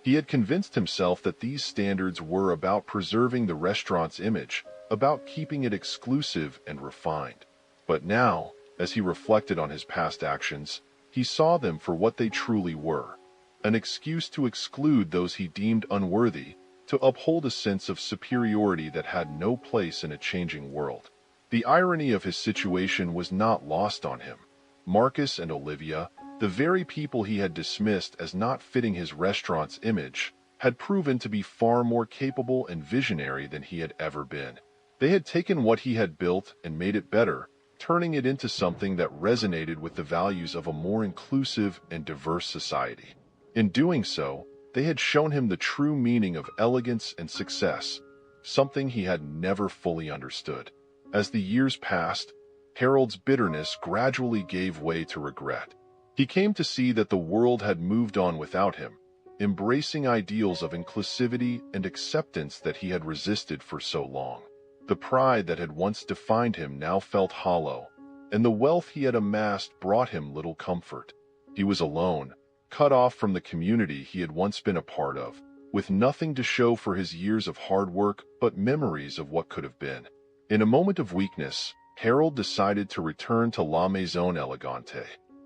He had convinced himself that these standards were about preserving the restaurant's image, about keeping it exclusive and refined. But now, as he reflected on his past actions, he saw them for what they truly were: an excuse to exclude those he deemed unworthy, to uphold a sense of superiority that had no place in a changing world. The irony of his situation was not lost on him. Marcus and Olivia, the very people he had dismissed as not fitting his restaurant's image, had proven to be far more capable and visionary than he had ever been. They had taken what he had built and made it better, turning it into something that resonated with the values of a more inclusive and diverse society. In doing so, they had shown him the true meaning of elegance and success, something he had never fully understood. As the years passed, Harold's bitterness gradually gave way to regret. He came to see that the world had moved on without him, embracing ideals of inclusivity and acceptance that he had resisted for so long. The pride that had once defined him now felt hollow, and the wealth he had amassed brought him little comfort. He was alone, cut off from the community he had once been a part of, with nothing to show for his years of hard work but memories of what could have been. In a moment of weakness, Harold decided to return to La Maison Elegante.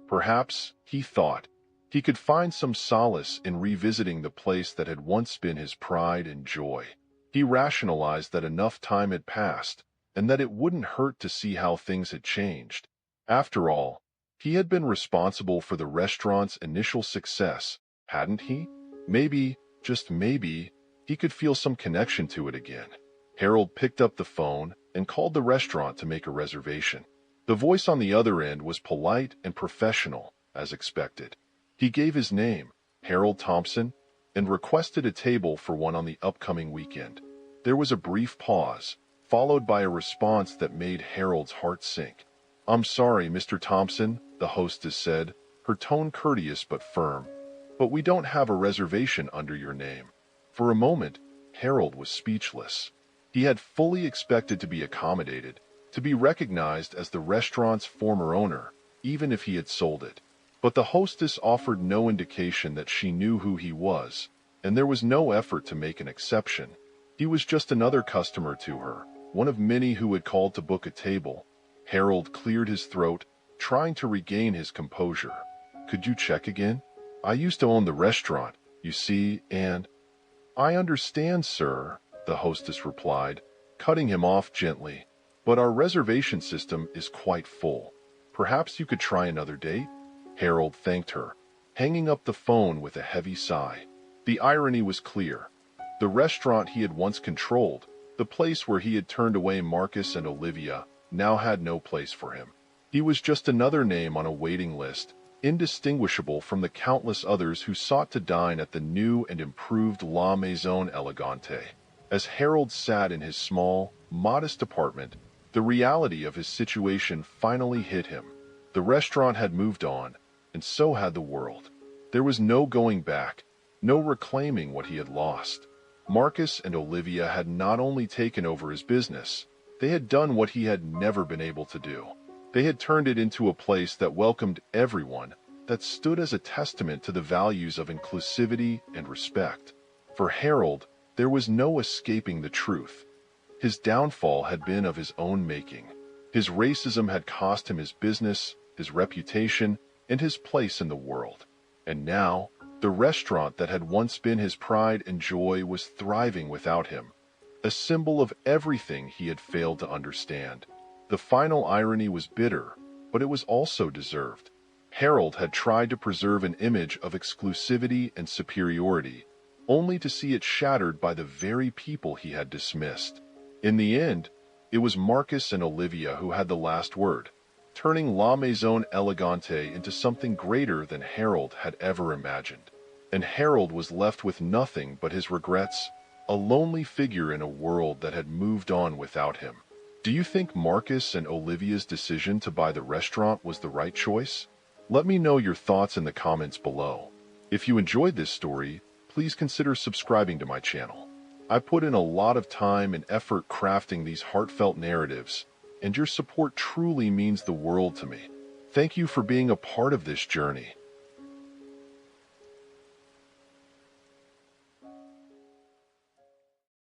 Perhaps, he thought, he could find some solace in revisiting the place that had once been his pride and joy. He rationalized that enough time had passed, and that it wouldn't hurt to see how things had changed. After all, he had been responsible for the restaurant's initial success, hadn't he? Maybe, just maybe, he could feel some connection to it again. Harold picked up the phone and called the restaurant to make a reservation. The voice on the other end was polite and professional, as expected. He gave his name, Harold Thompson, and requested a table for one on the upcoming weekend. There was a brief pause, followed by a response that made Harold's heart sink. "I'm sorry, Mr. Thompson," the hostess said, her tone courteous but firm, "but we don't have a reservation under your name." For a moment, Harold was speechless. He had fully expected to be accommodated, to be recognized as the restaurant's former owner, even if he had sold it. But the hostess offered no indication that she knew who he was, and there was no effort to make an exception. He was just another customer to her, one of many who had called to book a table. Harold cleared his throat, trying to regain his composure. "Could you check again? I used to own the restaurant, you see, and—" "I understand, sir," the hostess replied, cutting him off gently, "but our reservation system is quite full. Perhaps you could try another date?" Harold thanked her, hanging up the phone with a heavy sigh. The irony was clear. The restaurant he had once controlled, the place where he had turned away Marcus and Olivia, now had no place for him. He was just another name on a waiting list, indistinguishable from the countless others who sought to dine at the new and improved La Maison Elegante. As Harold sat in his small, modest apartment, the reality of his situation finally hit him. The restaurant had moved on, and so had the world. There was no going back, no reclaiming what he had lost. Marcus and Olivia had not only taken over his business, they had done what he had never been able to do. They had turned it into a place that welcomed everyone, that stood as a testament to the values of inclusivity and respect. For Harold, there was no escaping the truth. His downfall had been of his own making. His racism had cost him his business, his reputation, and his place in the world. And now, the restaurant that had once been his pride and joy was thriving without him, a symbol of everything he had failed to understand. The final irony was bitter, but it was also deserved. Harold had tried to preserve an image of exclusivity and superiority, only to see it shattered by the very people he had dismissed. In the end, it was Marcus and Olivia who had the last word, turning La Maison Elegante into something greater than Harold had ever imagined. And Harold was left with nothing but his regrets, a lonely figure in a world that had moved on without him. Do you think Marcus and Olivia's decision to buy the restaurant was the right choice? Let me know your thoughts in the comments below. If you enjoyed this story, please consider subscribing to my channel. I put in a lot of time and effort crafting these heartfelt narratives, and your support truly means the world to me. Thank you for being a part of this journey.